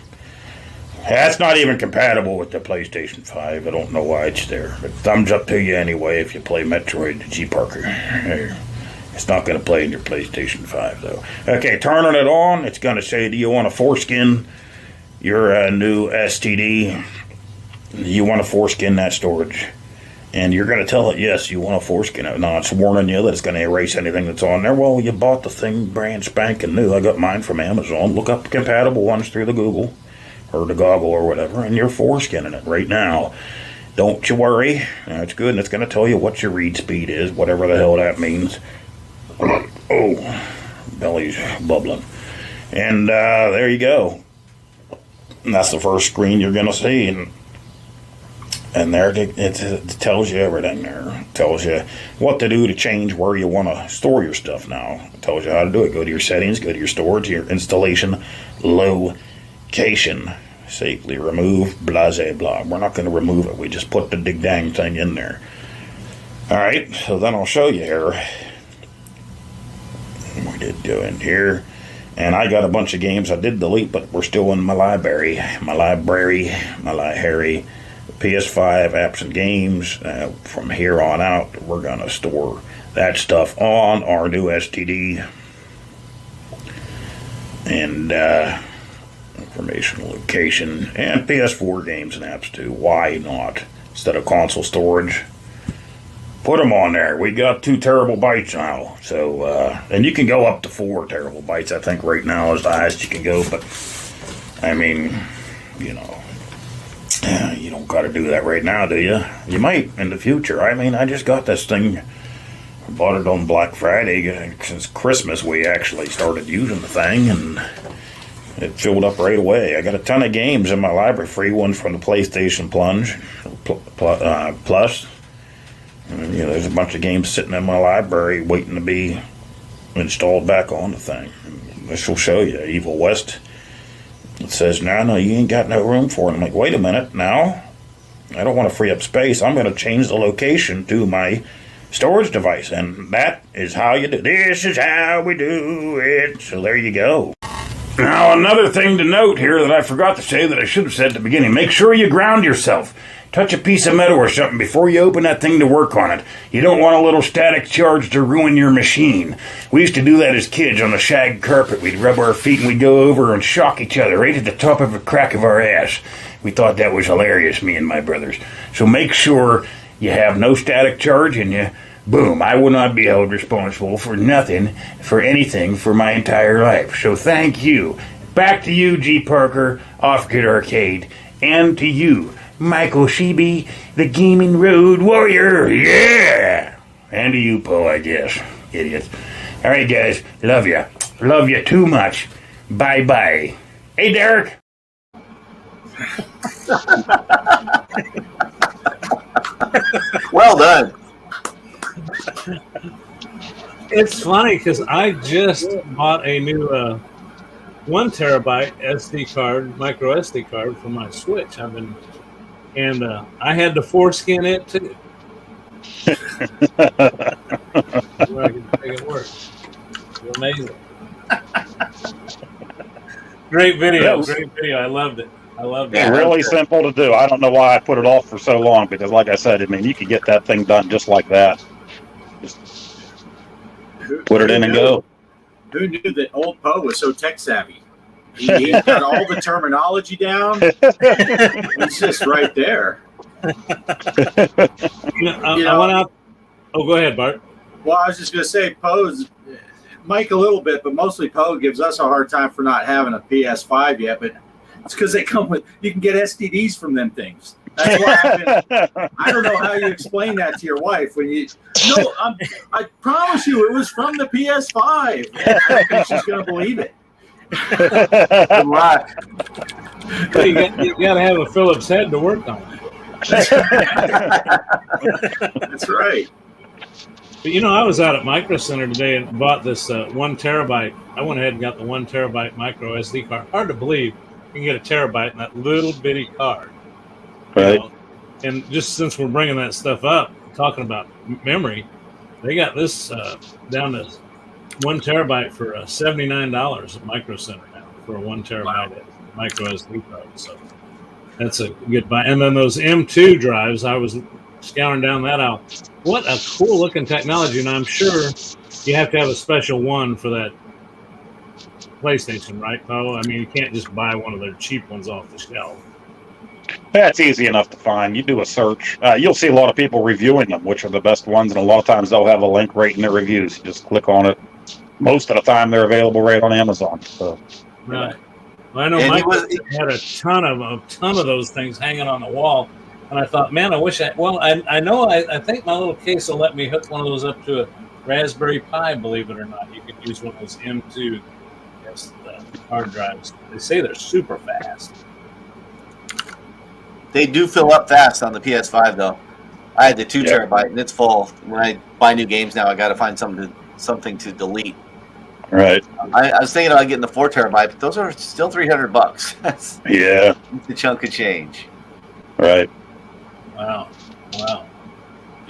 that's not even compatible with the PlayStation 5. I don't know why it's there. But thumbs up to you anyway if you play Metroid G. Parker. It's not going to play in your PlayStation 5, though. Okay, turning it on, it's going to say, do you want to foreskin your new STD? You want to foreskin that storage? And you're going to tell it, yes, you want to foreskin it. Now, it's warning you that it's going to erase anything that's on there. Well, you bought the thing brand spanking new. I got mine from Amazon. Look up compatible ones through the Google or the Goggle or whatever, and you're foreskinning it right now. Don't you worry. That's good, and it's going to tell you what your read speed is, whatever the hell that means. Oh, belly's bubbling. And there you go. And that's the first screen you're going to see. And there it tells you everything there. It tells you what to do to change where you want to store your stuff now. It tells you how to do it. Go to your settings, go to your storage, your installation, location. Safely remove, blah, blah, blah. We're not going to remove it. We just put the dig dang thing in there. Alright, so then I'll show you here. We did go in here. And I got a bunch of games I did delete, but we're still in my library. PS5 apps and games. From here on out, we're going to store that stuff on our new STD. And information, location, and PS4 games and apps too. Why not? Instead of console storage, put them on there. We got 2 terabytes now. So, and you can go up to 4 terabytes. I think right now is the highest you can go. But, I mean, you don't got to do that right now, do you? You might in the future. I mean, I just got this thing. I bought it on Black Friday. Since Christmas, we actually started using the thing, and it filled up right away. I got a ton of games in my library. Free ones from the PlayStation Plus. And, there's a bunch of games sitting in my library waiting to be installed back on the thing. This will show you. Evil West. It says, no, you ain't got no room for it. I'm like, wait a minute, now? I don't want to free up space. I'm going to change the location to my storage device. And that is how you do. This is how we do it. So there you go. Now, another thing to note here that I forgot to say that I should have said at the beginning, make sure you ground yourself. Touch a piece of metal or something before you open that thing to work on it. You don't want a little static charge to ruin your machine. We used to do that as kids on the shag carpet. We'd rub our feet and we'd go over and shock each other right at the top of the crack of our ass. We thought that was hilarious, me and my brothers. So make sure you have no static charge and you, boom, I will not be held responsible for nothing, for anything, for my entire life. So thank you. Back to you, G. Parker, Off-Grid Arcade, and to you, Michael Sheeby, the Gaming Road Warrior, yeah! And to you, Poe, I guess, idiots. All right, guys, love ya. Love ya too much. Bye-bye. Hey, Derek. Well done. It's funny because I just bought a new 1 terabyte SD card, micro SD card for my Switch. And I had to foreskin it too. So I can make it work. It's amazing. Great video. I loved it. It's really simple to do. I don't know why I put it off for so long because, like I said, I mean, you could get that thing done just like that. Just put it in and go. Who knew that old Poe was so tech savvy? He got all the terminology down. It's just right there. I went out. Oh, go ahead, Bart. Well, I was just going to say, Mike a little bit, but mostly Poe gives us a hard time for not having a PS5 yet. But it's because they come with, you can get STDs from them things. That's what happened. I don't know how you explain that to your wife when you. No, I promise you, it was from the PS5. I don't think she's going to believe it. Good luck. Well, you got to have a Phillips head to work on it. That's right. But I was out at Micro Center today and bought this 1 terabyte. I went ahead and got the 1 terabyte micro SD card. Hard to believe you can get a terabyte in that little bitty card. Right. And just since we're bringing that stuff up, talking about memory, they got this down to 1 terabyte for $79 at Micro Center now for a 1 terabyte micro SD card. So that's a good buy. And then those M2 drives, I was scouring down that out. What a cool looking technology. And I'm sure you have to have a special one for that PlayStation, right, Poe? I mean, you can't just buy one of their cheap ones off the shelf. That's easy enough to find. You do a search. You'll see a lot of people reviewing them, which are the best ones, and a lot of times they'll have a link right in their reviews. You just click on it. Most of the time, they're available right on Amazon. So. Right. Well, I know Mike had a ton of those things hanging on the wall, and I thought, man, I wish I think my little case will let me hook one of those up to a Raspberry Pi. Believe it or not, you could use one of those M2 hard drives. They say they're super fast. They do fill up fast on the PS5, though. I had the 2 terabyte, and it's full. When I buy new games now, I got to find something to delete. Right. I was thinking about getting the 4 terabyte, but those are still $300. That's a chunk of change. Right. Wow.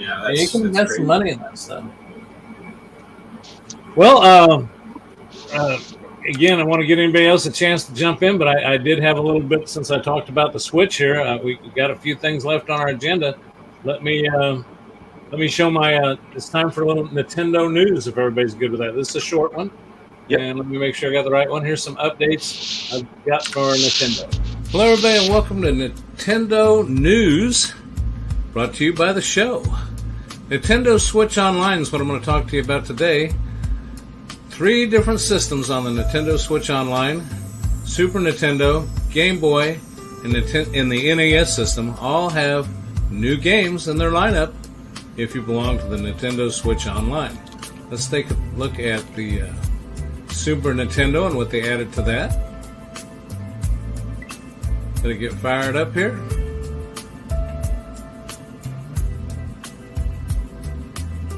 Yeah, you can invest some money in that stuff. Well, again, I want to give anybody else a chance to jump in, but I did have a little bit since I talked about the Switch here. We got a few things left on our agenda. Let me show my. It's time for a little Nintendo news. If everybody's good with that, this is a short one. Yep. And let me make sure I got the right one. Here's some updates I've got for Nintendo. Hello, everybody, and welcome to Nintendo News, brought to you by the show. Nintendo Switch Online is what I'm going to talk to you about today. 3 different systems on the Nintendo Switch Online: Super Nintendo, Game Boy, and the NES system all have new games in their lineup if you belong to the Nintendo Switch Online. Let's take a look at the Super Nintendo and what they added to that. Gonna get fired up here.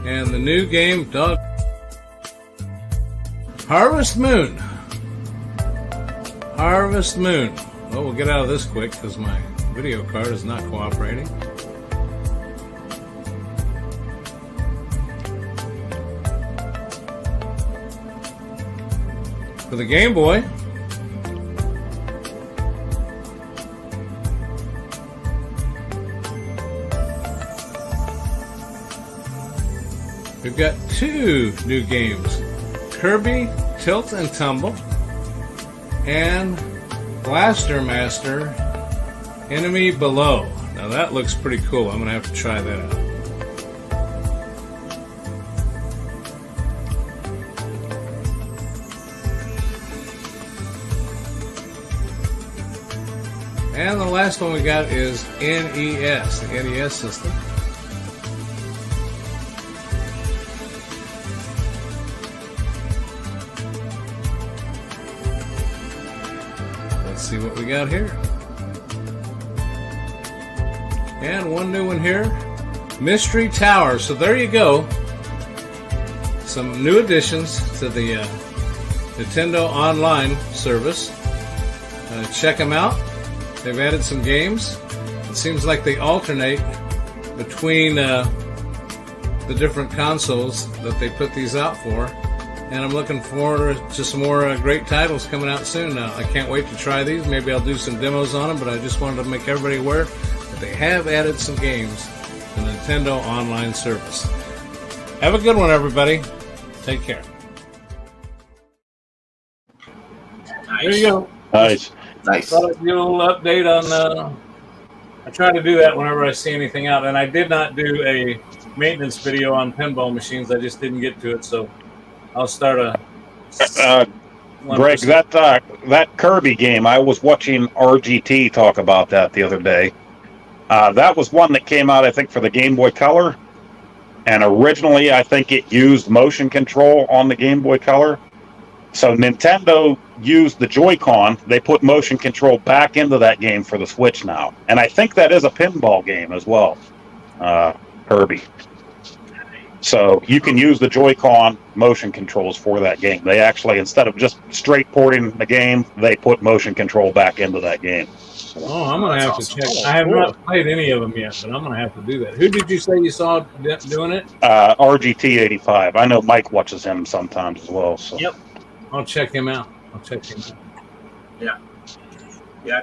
And the new game, Harvest Moon. Well, we'll get out of this quick because my video card is not cooperating. For the Game Boy, we've got 2 new games. Kirby Tilt and Tumble and Blaster Master Enemy Below. Now that looks pretty cool. I'm going to have to try that out. And the last one we got is NES, the NES system. Let's see what we got here. And one new one here, Mystery Tower. So there you go. Some new additions to the Nintendo Online service. Check them out. They've added some games. It seems like they alternate between the different consoles that they put these out for. And I'm looking forward to some more great titles coming out soon. Now, I can't wait to try these. Maybe I'll do some demos on them, but I just wanted to make everybody aware that they have added some games to the Nintendo Online service. Have a good one, everybody. Take care. Nice. There you go. Nice. Nice. Thought I'd do a little update on. I try to do that whenever I see anything out, and I did not do a maintenance video on pinball machines. I just didn't get to it, so I'll start a. Greg, that Kirby game, I was watching RGT talk about that the other day. That was one that came out, I think, for the Game Boy Color, and originally I think it used motion control on the Game Boy Color. So Nintendo used the Joy-Con. They put motion control back into that game for the Switch now. And I think that is a pinball game as well, Kirby. So you can use the Joy-Con motion controls for that game. They actually, instead of just straight porting the game, they put motion control back into that game. Oh, I'm going to have to check. I have not played any of them yet, but I'm going to have to do that. Who did you say you saw doing it? RGT85. I know Mike watches him sometimes as well. So. Yep. I'll check him out. Yeah.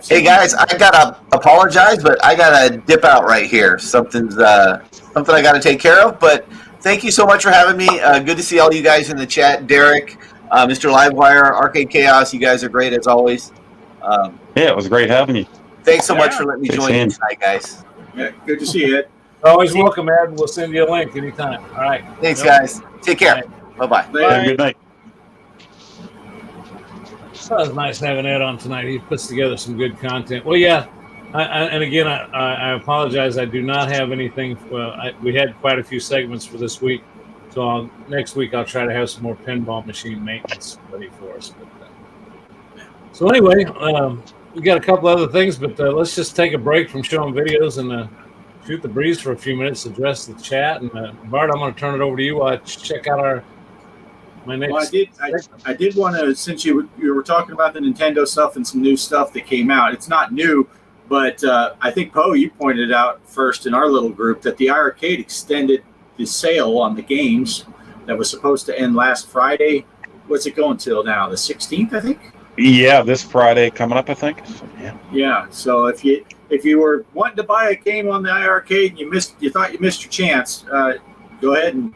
Hey guys, I gotta apologize, but I gotta dip out right here. Something I gotta take care of. But thank you so much for having me. Good to see all you guys in the chat. Derek, Mr. Livewire, Arcade Chaos. You guys are great as always. Yeah, it was great having you. Thanks so much for letting me Good join seeing you you. tonight, guys. Yeah, good to see you, Ed. Always welcome, Ed. We'll send you a link anytime. All right. Thanks, guys. Take care. Bye-bye. Have a good night. So it was nice having Ed on tonight. He puts together some good content. Well, yeah, I apologize. I do not have anything. Well, we had quite a few segments for this week, so next week I'll try to have some more pinball machine maintenance ready for us. So anyway, we got a couple other things, but let's just take a break from showing videos and shoot the breeze for a few minutes, address the chat. And Bart, I'm going to turn it over to you while I check out my next. Well, I did want to, since you were talking about the Nintendo stuff and some new stuff that came out. It's not new, but I think Poe, you pointed out first in our little group that the iArcade extended the sale on the games that was supposed to end last Friday. What's it going till now? The 16th, I think. Yeah, this Friday coming up, I think. Yeah. Yeah. So if you were wanting to buy a game on the iArcade and you thought you missed your chance, go ahead and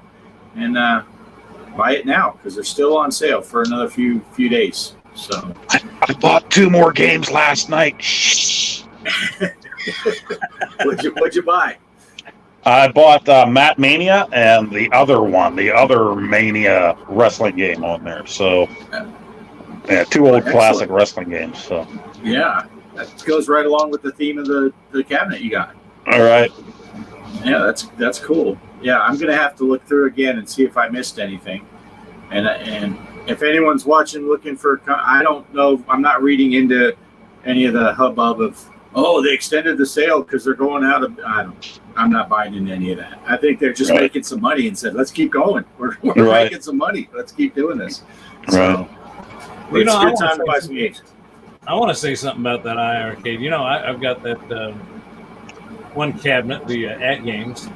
buy it now because they're still on sale for another few days. So I bought 2 more games last night. What'd you buy? I bought Matt Mania and the other Mania wrestling game on there. So, yeah, 2 old classic wrestling games. So, yeah, that goes right along with the theme of the cabinet you got. All right. Yeah, that's cool. Yeah, I'm gonna have to look through again and see if I missed anything. And if anyone's watching looking for, I don't know. I'm not reading into any of the hubbub of they extended the sale because they're going out of. I'm not buying into any of that. I think they're just making some money and said, let's keep going. We're making some money. Let's keep doing this. So, You know, it's a good time to buy some games. I want to say something about that iArcade. You know, I've got that one cabinet, the At Games,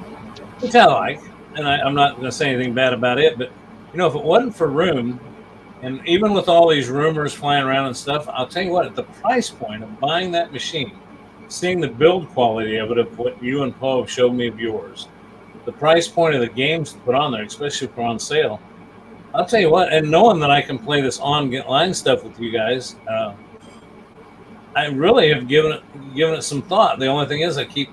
which I like, and I'm not going to say anything bad about it. But you know, if it wasn't for room, and even with all these rumors flying around and stuff, I'll tell you what, at the price point of buying that machine, seeing the build quality of it, of what you and Paul have showed me of yours, the price point of the games to put on there, especially if they're on sale. I'll tell you what, and knowing that I can play this online stuff with you guys, I really have given it some thought. The only thing is I keep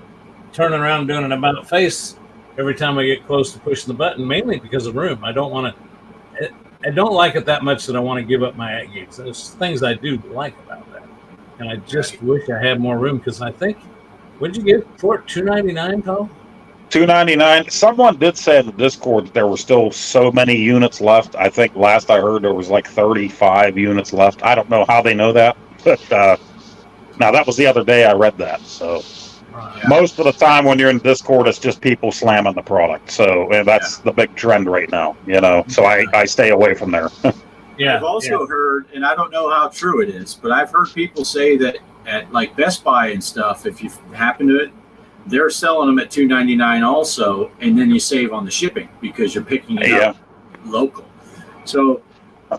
turning around and doing an about face every time I get close to pushing the button, mainly because of room. I don't like it that much that I want to give up my at games. There's things I do like about that. And I just wish I had more room, because I think, what did you get for it, $299, Paul? $299. Someone did say in the Discord that there were still so many units left. I think last I heard there was like 35 units left. I don't know how they know that, but now that was the other day I read that. So most of the time when you're in Discord, it's just people slamming the product. So that's the big trend right now, you know. So I stay away from there. I've also heard, and I don't know how true it is, but I've heard people say that at like Best Buy and stuff, if you happen to it, they're selling them at $299 also, and then you save on the shipping because you're picking it up local. So,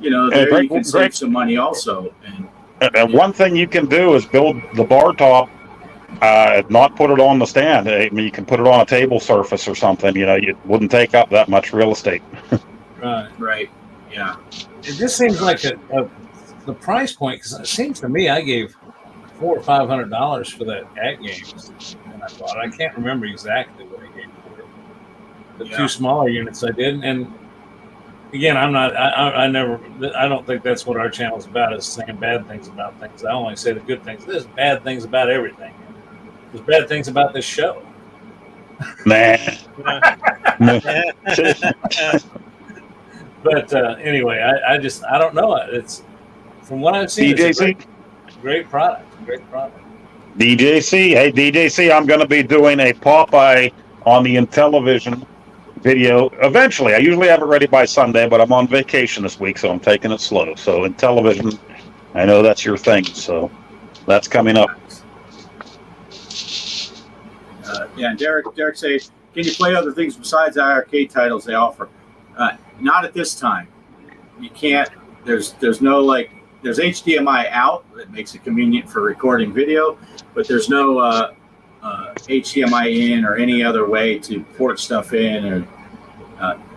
you know, there you can save some money also. And one thing you can do is build the bar top, not put it on the stand. I mean, you can put it on a table surface or something. You know, it wouldn't take up that much real estate. Right. Yeah. It just seems like the price point, because it seems to me I gave $400 or $500 for that at games when I bought it. I can't remember exactly what I gave for it. The two smaller units I did, and again, I don't think that's what our channel is about, is saying bad things about things. I only say the good things. There's bad things about everything. There's bad things about this show. Nah. But anyway, I don't know. It's from what I've seen, it's a great product. DJC. Hey, DJC, I'm going to be doing a Popeye on the Intellivision video eventually. I usually have it ready by Sunday, but I'm on vacation this week, so I'm taking it slow. So Intellivision, I know that's your thing, so that's coming up. Derek says, can you play other things besides the arcade titles they offer? Not at this time. You can't. There's HDMI out that makes it convenient for recording video, but there's no HDMI in or any other way to port stuff in or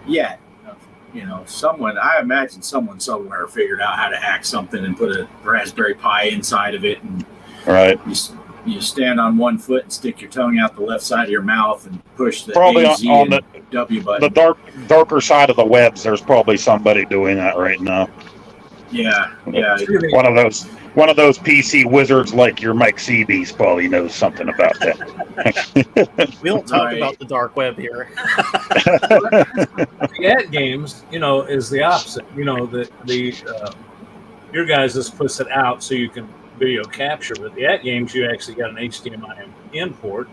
yet. You know, I imagine someone somewhere figured out how to hack something and put a Raspberry Pi inside of it, and you stand on one foot and stick your tongue out the left side of your mouth and push the probably AZ on the W button. The darker side of the webs, there's probably somebody doing that right now. Yeah. One of those PC wizards like your Mike Seabees probably knows something about that. We don't talk about the dark web here. The ad games, you know, is the opposite. You know, your guys just puts it out so you can video capture, but the at games you actually got an HDMI in port,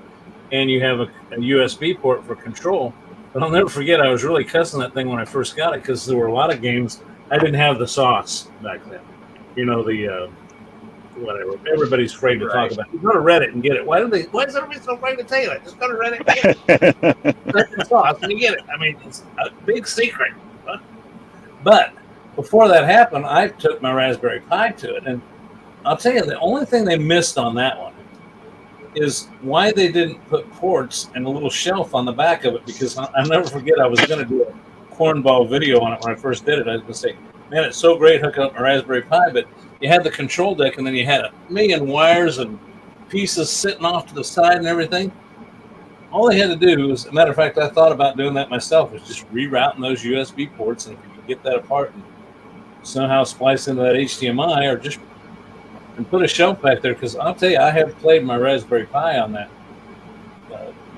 and you have a USB port for control. But I'll never forget, I was really cussing that thing when I first got it, because there were a lot of games I didn't have the sauce back then. You know, the whatever. Everybody's afraid to talk about it. You go to Reddit and get it. Why is everybody so afraid to tell you that? Just go to Reddit and get it. That's the sauce and you get it. I mean, it's a big secret. But before that happened, I took my Raspberry Pi to it, and I'll tell you, the only thing they missed on that one is why they didn't put ports and a little shelf on the back of it, because I'll never forget, I was going to do a cornball video on it when I first did it. I was going to say, man, it's so great hooking up my Raspberry Pi, but you had the control deck, and then you had a million wires and pieces sitting off to the side and everything. All they had to do was, as a matter of fact, I thought about doing that myself, was just rerouting those USB ports, and if you could get that apart and somehow splice into that HDMI, or just and put a shelf back there, because I'll tell you, I have played my Raspberry Pi on that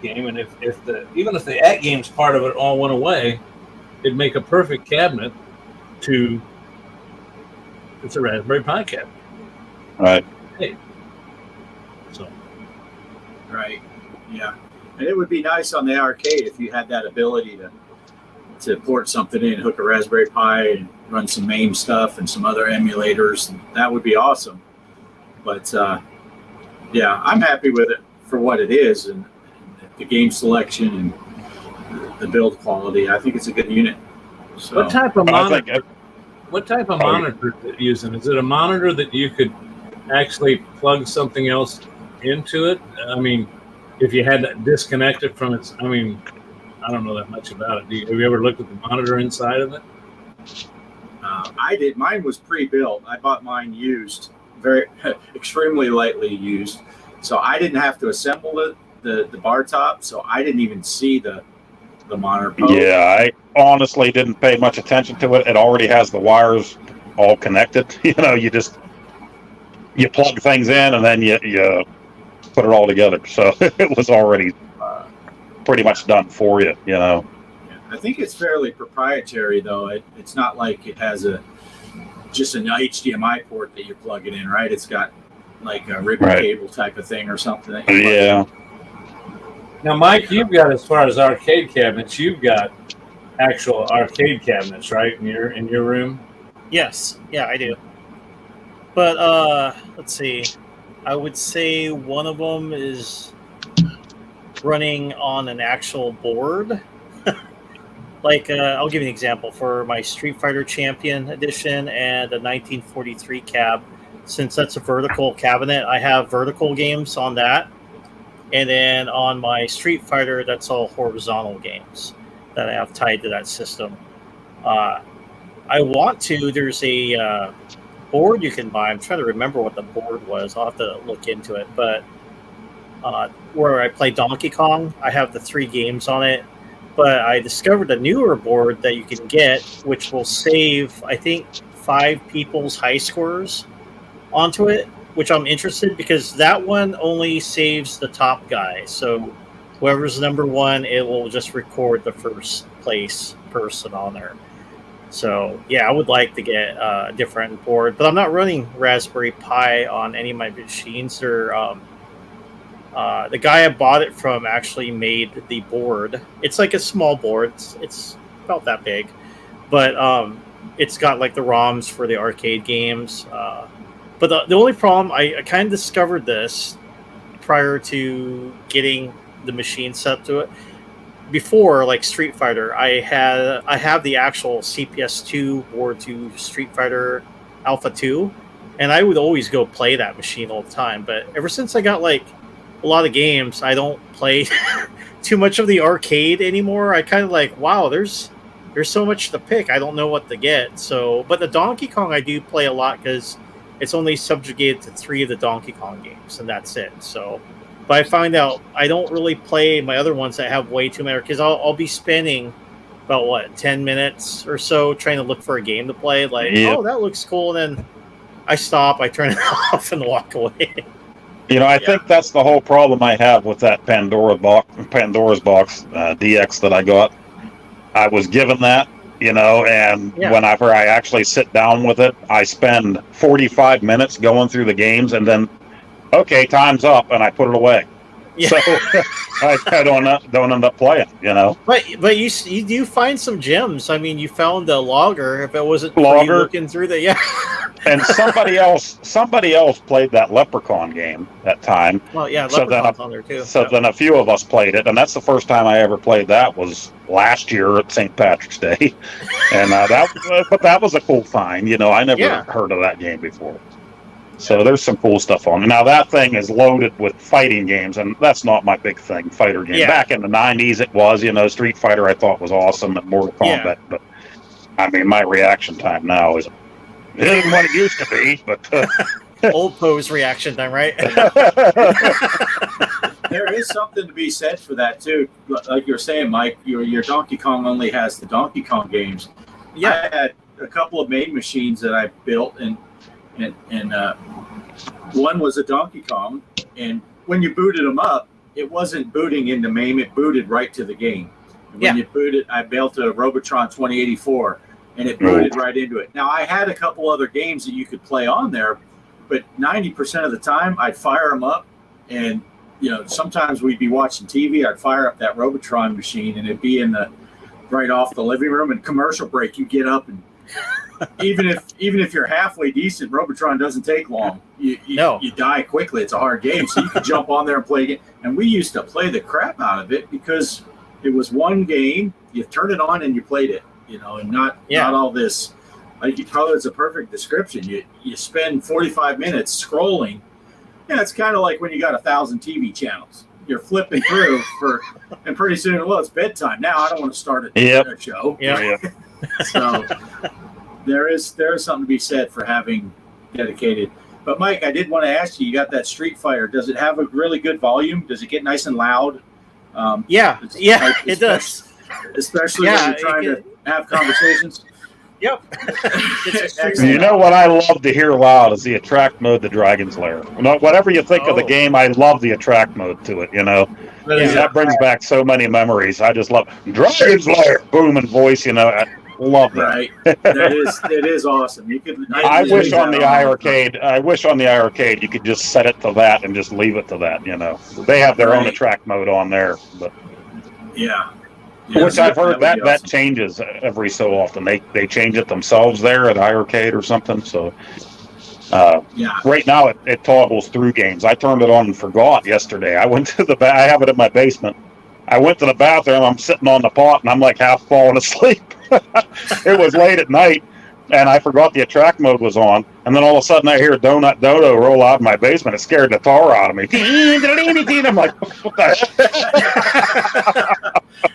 game, and even if the at games part of it all went away, it'd make a perfect cabinet it's a Raspberry Pi cabinet. Right. Hey. So. Right. Yeah. And it would be nice on the arcade if you had that ability to port something in, hook a Raspberry Pi, and run some MAME stuff and some other emulators. That would be awesome. But yeah, I'm happy with it for what it is, and the game selection and the build quality. I think it's a good unit. So, what type of monitor? What type of monitor is it using? Is it a monitor that you could actually plug something else into it? I mean, if you had to disconnect it from its, I mean, I don't know that much about it. Have you ever looked at the monitor inside of it? I did. Mine was pre-built. I bought mine used, very extremely lightly used. So I didn't have to assemble the bar top. So I didn't even see the monitor post. Yeah, I honestly didn't pay much attention to it. It already has the wires all connected. You plug things in and then you put it all together. So it was already pretty much done for you. I think it's fairly proprietary, though. It's not like it has just an HDMI port that you plug it in, right? It's got like a ribbon cable type of thing or something. Yeah. Now, Mike, you've got, as far as arcade cabinets, you've got actual arcade cabinets, right, in your room? Yes, yeah, I do. But let's see. I would say one of them is running on an actual board. Like, I'll give you an example for my Street Fighter Champion Edition and the 1943 cab. Since that's a vertical cabinet, I have vertical games on that. And then on my Street Fighter, that's all horizontal games that I have tied to that system. There's a board you can buy. I'm trying to remember what the board was. I'll have to look into it. But where I play Donkey Kong, I have the 3 games on it. But I discovered a newer board that you can get, which will save, I think, 5 people's high scores onto it, which I'm interested because that one only saves the top guy. So whoever's number 1, it will just record the first place person on there. So, yeah, I would like to get a different board, but I'm not running Raspberry Pi on any of my machines. The guy I bought it from actually made the board. It's like a small board. It's about that big, but it's got like the ROMs for the arcade games. But the only problem, I kind of discovered this prior to getting the machine set to it. Before, like Street Fighter, I have the actual CPS2 board to Street Fighter Alpha 2, and I would always go play that machine all the time. But ever since I got like a lot of games, I don't play too much of the arcade anymore. I kind of like, wow, there's so much to pick. I don't know what to get. So, but the Donkey Kong I do play a lot because it's only subjugated to 3 of the Donkey Kong games, and that's it. So, but I find out I don't really play my other ones that have way too many, because I'll be spending about 10 minutes or so trying to look for a game to play. Like, oh, that looks cool, and then I stop, I turn it off, and walk away. I think that's the whole problem I have with that Pandora's box DX that I got. I was given that, and whenever I actually sit down with it, I spend 45 minutes going through the games, and then, okay, time's up, and I put it away. Yeah. So I don't end up playing, But you do find some gems. I mean, you found the logger. If it wasn't for you looking through the And somebody else played that Leprechaun game that time. Well, yeah, Leprechaun's on there too. So then a few of us played it, and that's the first time I ever played that was last year at St. Patrick's Day, and that was a cool find. I never heard of that game before. So there's some cool stuff on it. Now that thing is loaded with fighting games, and that's not my big thing, fighter game. Yeah. Back in the 90s it was, Street Fighter I thought was awesome, and Mortal Kombat, but I mean my reaction time now is it isn't what it used to be, but old pose reaction time, right? There is something to be said for that too. Like you were saying, Mike, your Donkey Kong only has the Donkey Kong games. Yeah, I had a couple of main machines that I built, and one was a Donkey Kong, and when you booted them up, it wasn't booting into MAME, it booted right to the game. And when you booted, I built a Robotron 2084, and it booted right into it. Now, I had a couple other games that you could play on there, but 90% of the time, I'd fire them up, and sometimes we'd be watching TV, I'd fire up that Robotron machine, and it'd be right off the living room, and commercial break, you get up and even if you're halfway decent, Robotron doesn't take long. You die quickly. It's a hard game, so you could jump on there and play it. And we used to play the crap out of it because it was one game. You turn it on and you played it, and not all this. Like it's a perfect description. You spend 45 minutes scrolling. Yeah, it's kind of like when you got 1,000 TV channels. you're flipping through and pretty soon, well, it's bedtime now. I don't want to start a show. Yeah. So there is something to be said for having dedicated. But Mike, I did want to ask you. You got that Street Fighter. Does it have a really good volume? Does it get nice and loud? It does. Especially when you're trying to have conversations. Yep. You know what I love to hear loud is the attract mode to Dragon's Lair. Whatever you think of the game, I love the attract mode to it, That brings back so many memories. I just love Dragon's Lair, booming voice, I love that. Right. It is awesome. You could. I wish on the iArcade you could just set it to that and just leave it to that, They have their own attract mode on there, but yeah. Which I've heard that changes every so often. They change it themselves there at iArcade or something. So right now it toggles through games. I turned it on and forgot yesterday. I went to I have it in my basement. I went to the bathroom. I'm sitting on the pot and I'm like half falling asleep. It was late at night and I forgot the attract mode was on. And then all of a sudden I hear Donut Dodo roll out in my basement. It scared the tar out of me. I'm like, what the heck?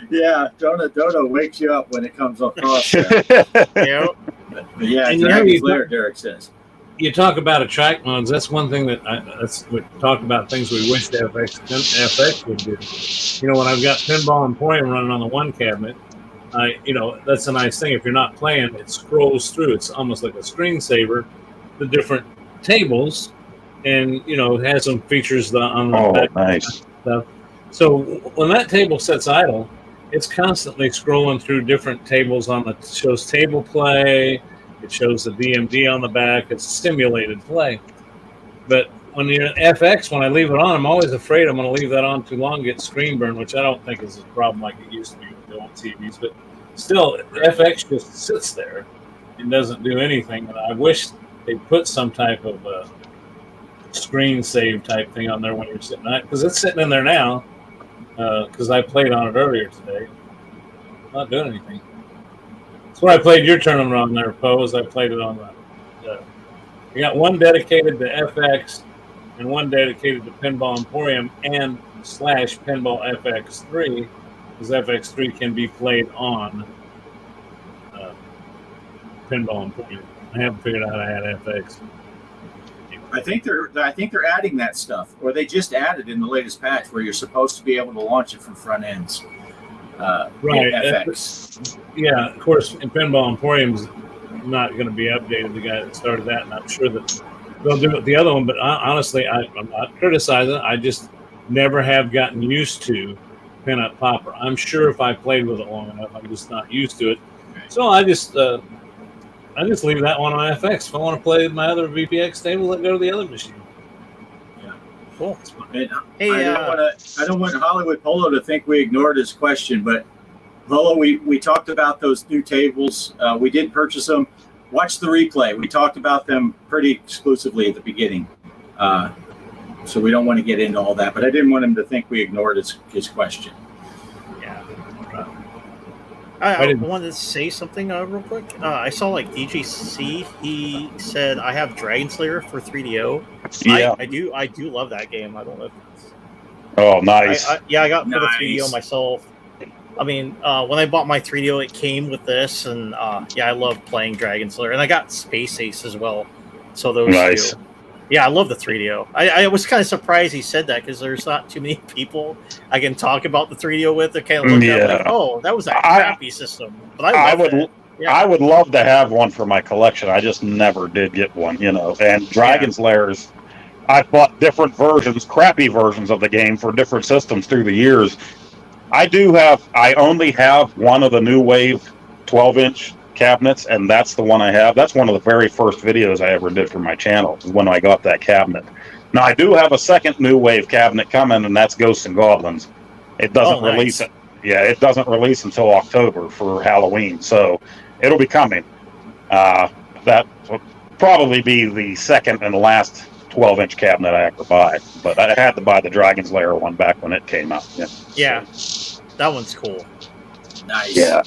Yeah, Donut Dodo wakes you up when it comes across. Dragon's Lair, Derek says. You talk about attract modes. That's one thing that we talk about things we wish the FX would do. When I've got Pinball Emporium running on the one cabinet, that's a nice thing. If you're not playing, it scrolls through. It's almost like a screensaver, the different tables, and it has some features on the back nice stuff. So when that table sets idle, it's constantly scrolling through different tables it shows table play, it shows the DMD on the back, it's simulated play. But when you're in FX, when I leave it on, I'm always afraid I'm going to leave that on too long, get screen burn, which I don't think is a problem like it used to be with the old TVs. But still, FX just sits there and doesn't do anything. And I wish they put some type of screen save type thing on there when you're sitting on it, because it's sitting in there now. Because I played on it earlier today. Not doing anything. That's why I played your tournament on there, Poe. I played it on I got one dedicated to FX and one dedicated to Pinball Emporium and / Pinball FX3, because FX3 can be played on Pinball Emporium. I haven't figured out how to add FX. I think they're adding that stuff, or they just added in the latest patch where you're supposed to be able to launch it from front ends. Right. FX. Yeah, of course, in Pinball Emporium's not going to be updated. The guy that started that, and I'm sure that they'll do it with the other one. But honestly, I'm not criticizing. I just never have gotten used to Pinup Popper. I'm sure if I played with it long enough, I'm just not used to it. So I just leave that one on FX. If I want to play my other VPX table, let go to the other machine. Yeah, cool. And I don't want Hollywood Polo to think we ignored his question, but Polo, we talked about those new tables. We did purchase them. Watch the replay. We talked about them pretty exclusively at the beginning, so we don't want to get into all that. But I didn't want him to think we ignored his question. I wanted to say something real quick. I saw DJC. He said, "I have Dragon Slayer for 3DO." Yeah, I do love that game. I don't know if it's... Oh, nice. I got for the 3DO myself. I mean, when I bought my 3DO, it came with this, and I love playing Dragon Slayer, and I got Space Ace as well. So those nice. two. Yeah, I love the 3DO. I was kind of surprised he said that, because there's not too many people I can talk about the 3DO with. They kind of look at like, oh, that was a crappy system. But I would love to have one for my collection. I just never did get one, And Dragon's Lairs, I've bought different versions, crappy versions of the game for different systems through the years. I only have one of the New Wave 12-inch cabinets, and that's the one I have. That's one of the very first videos I ever did for my channel, when I got that cabinet. Now, I do have a second New Wave cabinet coming, and that's Ghosts and Goblins. It doesn't release it. Yeah, it doesn't release until October for Halloween, so it'll be coming. That will probably be the second and last 12-inch cabinet I ever buy, but I had to buy the Dragon's Lair one back when it came out. Yeah, that one's cool. Nice. Yeah.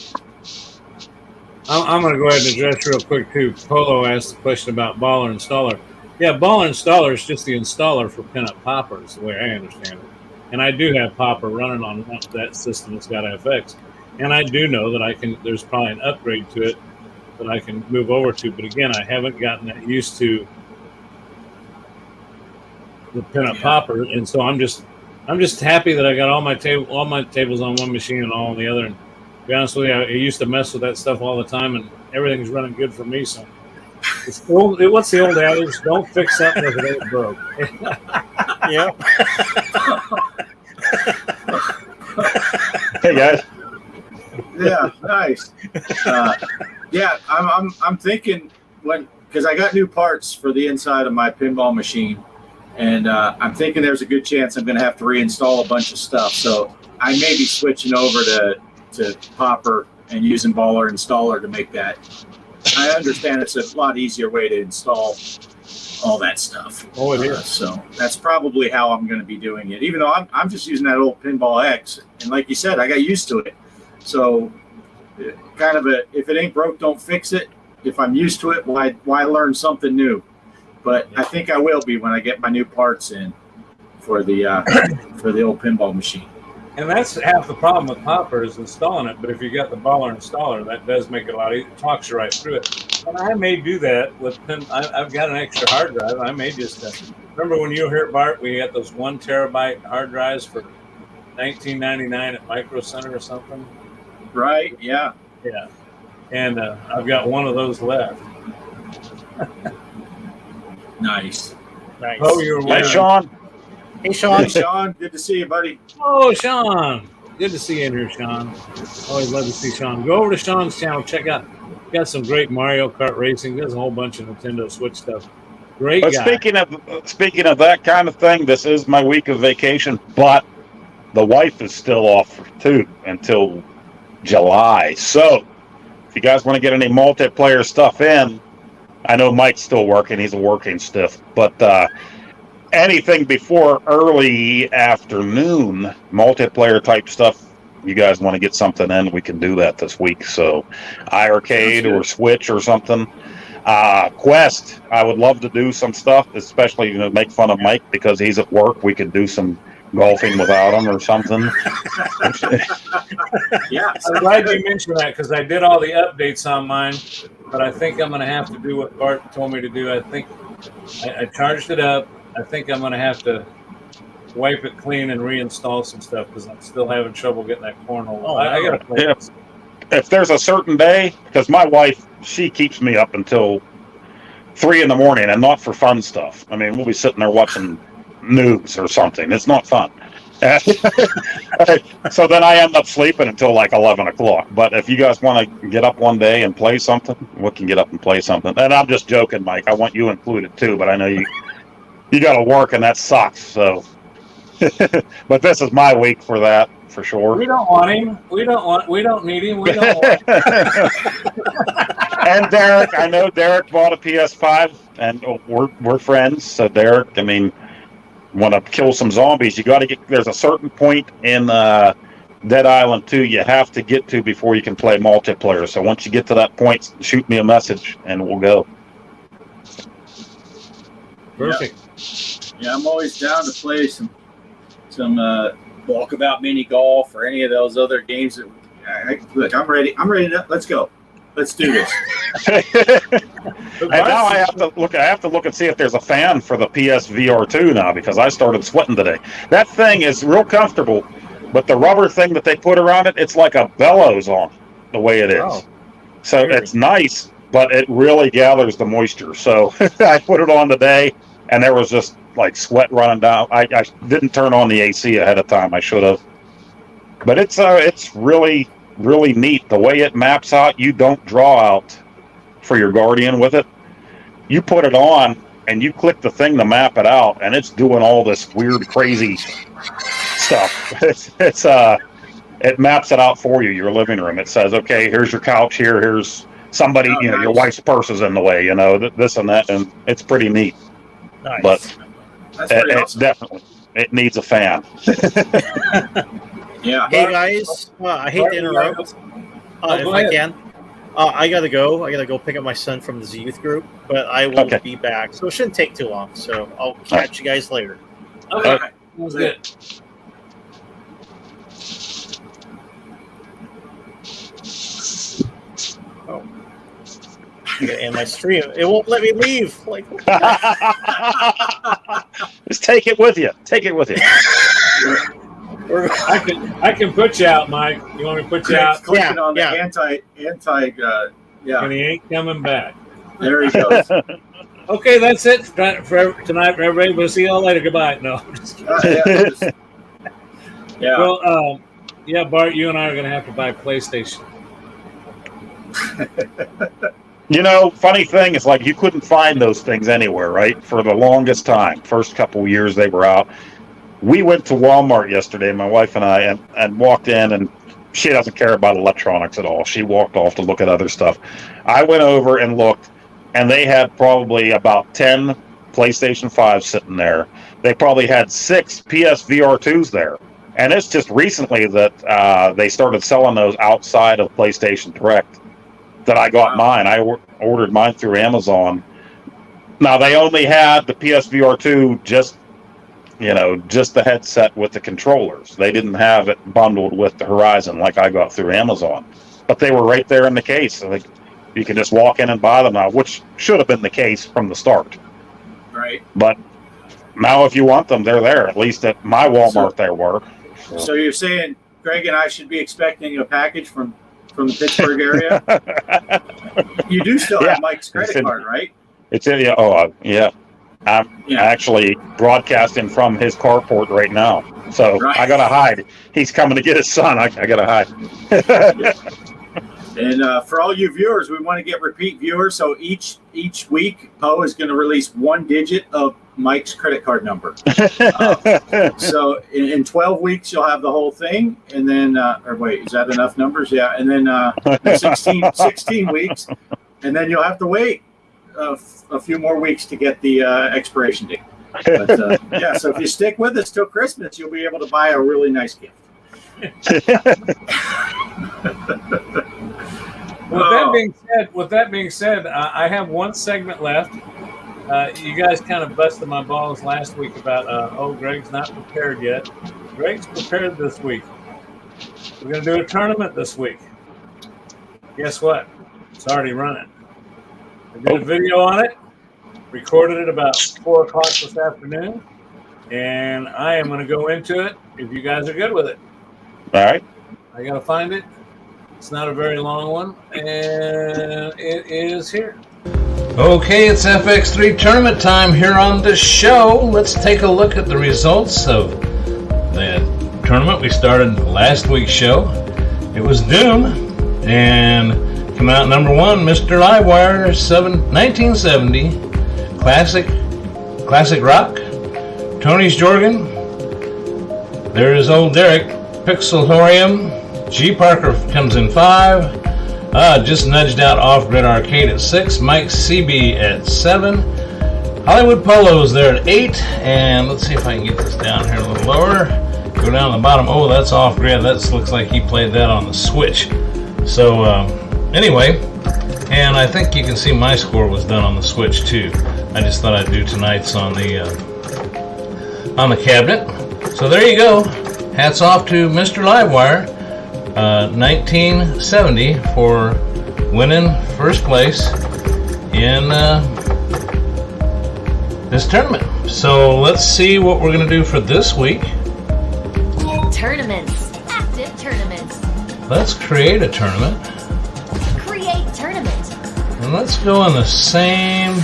I'm going to go ahead and address real quick, too. Polo asked the question about Baller Installer. Yeah, Baller Installer is just the installer for Pinup Popper, is the way I understand it. And I do have Popper running on that system that's got FX. And I do know that there's probably an upgrade to it that I can move over to. But again, I haven't gotten that used to the pinup Popper. And so I'm just happy that I got all my tables on one machine and all on the other. And to be honest with you, I used to mess with that stuff all the time, and everything's running good for me. So what's the old adage? Don't fix something if it ain't broke. Yeah. Hey guys. Yeah, nice. Yeah, I'm thinking because I got new parts for the inside of my pinball machine, and I'm thinking there's a good chance I'm going to have to reinstall a bunch of stuff. So I may be switching over to Popper and using Baller Installer to make that. I understand it's a lot easier way to install all that stuff. Oh, it is. So that's probably how I'm going to be doing it. Even though I'm just using that old Pinball X, and like you said, I got used to it. So kind of if it ain't broke, don't fix it. If I'm used to it, why learn something new? But I think I will be when I get my new parts in for the old pinball machine. And that's half the problem with Popper is installing it. But if you got the Baller Installer, that does make it a lot easier. It talks you right through it. And I may do that with I've got an extra hard drive. I may just remember when you were here at Bart, we got those 1 terabyte hard drives for $19.99 at Micro Center or something. Right? Yeah. Yeah. And I've got one of those left. Nice. Nice. Oh, you're Hey, wearing. Sean. Hey, Sean. Hey, Sean. Good to see you, buddy. Oh, Sean. Good to see you in here, Sean. Always love to see Sean. Go over to Sean's channel. Check out. Got some great Mario Kart racing. There's a whole bunch of Nintendo Switch stuff. Great But guy. speaking of that kind of thing, this is my week of vacation, but the wife is still off too until July. So if you guys want to get any multiplayer stuff in, I know Mike's still working. He's a working stiff, but anything before early afternoon multiplayer type stuff, you guys want to get something in, we can do that this week. So iArcade or Switch or something. Quest, I would love to do some stuff, especially make fun of Mike because he's at work. We could do some golfing without him or something. Yeah. I'm glad you mentioned that because I did all the updates on mine, but I think I'm going to have to do what Bart told me to do. I think I charged it up. I think I'm going to have to wipe it clean and reinstall some stuff because I'm still having trouble getting that cornhole. Oh, I got to play this. If there's a certain day, because my wife, she keeps me up until 3 a.m, and not for fun stuff. I mean, we'll be sitting there watching news or something. It's not fun. So then I end up sleeping until like 11 o'clock. But if you guys want to get up one day and play something, we can get up and play something. And I'm just joking, Mike. I want you included too, but I know you got to work and that sucks. So, but this is my week for that. For sure. We don't want him. We don't need him. We don't want him. And Derek, I know Derek bought a PS5 and we're friends. So Derek, I mean, want to kill some zombies, you got to get, there's a certain point in Dead Island 2 you have to get to before you can play multiplayer. So once you get to that point, shoot me a message and we'll go. Perfect. Yeah, I'm always down to play some walkabout mini golf or any of those other games. Look, I'm ready. Let's go. Let's do this. And now I have to look and see if there's a fan for the PSVR 2 now because I started sweating today. That thing is real comfortable, but the rubber thing that they put around it, it's like a bellows on the way it is. Oh, so really? It's nice, but it really gathers the moisture. So I put it on today, and there was just like sweat running down. I didn't turn on the AC ahead of time. I should have. But it's really, really neat. The way it maps out, you don't draw out for your Guardian with it. You put it on, and you click the thing to map it out, and it's doing all this weird, crazy stuff. It maps it out for you, your living room. It says, okay, here's your couch here, here's somebody, nice. Your wife's purse is in the way, this and that, and it's pretty neat. Nice. But That's pretty it's awesome. definitely, it needs a fan. Yeah. Hey guys, I hate to interrupt. If go I ahead. can, I gotta go. I gotta go pick up my son from his youth group, but I will Okay. be back. So it shouldn't take too long. So I'll catch you guys later. Okay. That was good. And my stream, it won't let me leave. Like, Just take it with you. Take it with you. I can put you out, Mike. You want me to put you out? Clicking on the yeah. anti, And he ain't coming back. there he goes. Okay, that's it for tonight, for everybody. We'll see you all later. Goodbye. No. Yeah. Well, yeah, Bart, you and I are going to have to buy PlayStation. You know, funny thing is, like, you couldn't find those things anywhere, right? For the longest time. First couple years they were out. We went to Walmart yesterday, my wife and I, and walked in, and she doesn't care about electronics at all. She walked off to look at other stuff. I went over and looked, and they had probably about 10 PlayStation 5s sitting there. They probably had 6 PSVR2s there. And it's just recently that they started selling those outside of PlayStation Direct that I got mine. I ordered mine through Amazon. Now, they only had the PSVR2 just the headset with the controllers. They didn't have it bundled with the Horizon like I got through Amazon. But they were right there in the case. So you can just walk in and buy them now, which should have been the case from the start. Right. But now if you want them, they're there. At least at my Walmart they were. So you're saying Greg and I should be expecting a package from the Pittsburgh area? You do still have Mike's credit card, right? It's in, yeah. I'm actually broadcasting from his carport right now. So I got to hide. He's coming to get his son. I got to hide. And for all you viewers, we want to get repeat viewers. So each week, Poe is going to release 1 digit of Mike's credit card number. So in 12 weeks, you'll have the whole thing. And then, or wait, is that enough numbers? Yeah. And then 16 weeks. And then you'll have to wait a few more weeks to get the expiration date. But yeah, so if you stick with us till Christmas, you'll be able to buy a really nice gift. With that being said, I have one segment left. You guys kind of busted my balls last week about, Greg's not prepared yet. Greg's prepared this week. We're going to do a tournament this week. Guess what? It's already running. I did a video on it, recorded it about 4 o'clock this afternoon, and I am going to go into it if you guys are good with it. All right. I got to find it. It's not a very long one, and it is here. Okay, it's FX3 tournament time here on the show. Let's take a look at the results of the tournament. We started last week's show. It was Doom, and came out number 1, Mr. Livewire, 1970, classic rock. Tony's Jorgen. There is old Derek, Pixelhorium. G. Parker comes in 5. Just nudged out Off-Grid Arcade at 6. Mike CB at 7. Hollywood Polo's there at 8. And let's see if I can get this down here a little lower. Go down to the bottom. Oh, that's Off-Grid. That looks like he played that on the Switch. So, anyway, and I think you can see my score was done on the Switch too. I just thought I'd do tonight's on the cabinet. So there you go. Hats off to Mr. Livewire. 1970 for winning first place in this tournament. So let's see what we're going to do for this week. Tournaments. Active tournaments. Let's create a tournament. Create tournament. And let's go in the same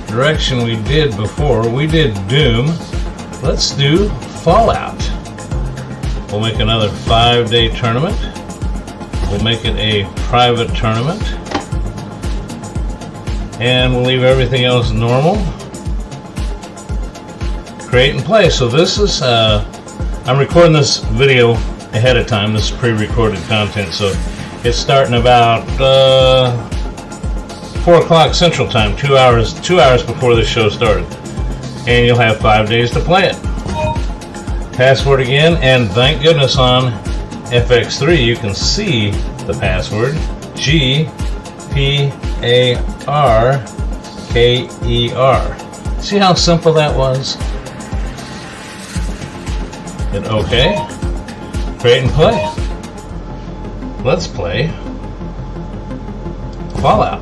direction we did before. We did Doom. Let's do Fallout. We'll make another 5-day tournament. We'll make it a private tournament. And we'll leave everything else normal. Create and play. So this is, I'm recording this video ahead of time. This is pre-recorded content. So it's starting about 4 o'clock Central Time, 2 hours before the show started. And you'll have 5 days to play it. Password again, and thank goodness on FX3 you can see the password. GPARKER. See how simple that was? Hit OK. Create and play. Let's play Fallout.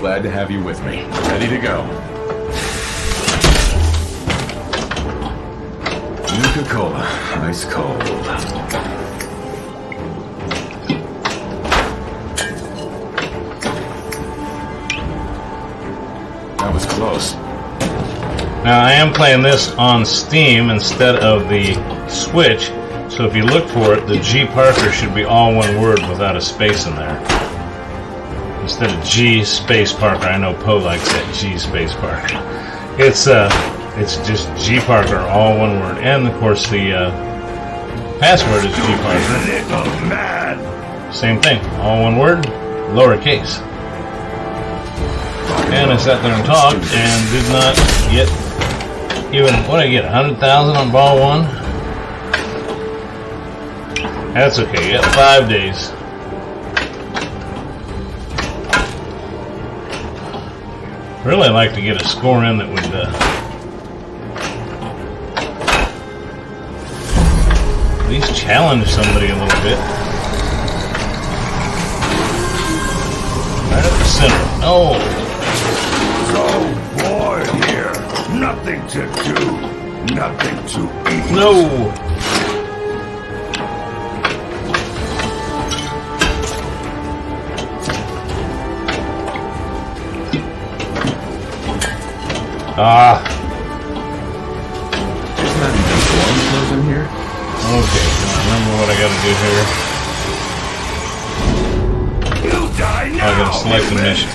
glad to have you with me. Ready to go. Nuka-Cola, ice cold. That was close. Now I am playing this on Steam instead of the Switch, so if you look for it, the G Parker should be all one word without a space in there. Instead of G space Parker. I know Poe likes that G space Parker. It's just G Parker, all one word, and of course the password is G Parker. Same thing, all one word, lowercase. And I sat there and talked and did not get even, what did I get, 100,000 on ball one? That's okay, you got 5 days. Really like to get a score in that would at least challenge somebody a little bit. Right at the center. Oh! So bored here. Nothing to do. Nothing to eat. No! Ah. There's not even storm clothes in here. Okay, I remember what I gotta do here. You die now. I gotta select the mission.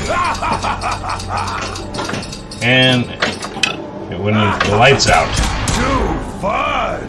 And when the light's out. Too fun.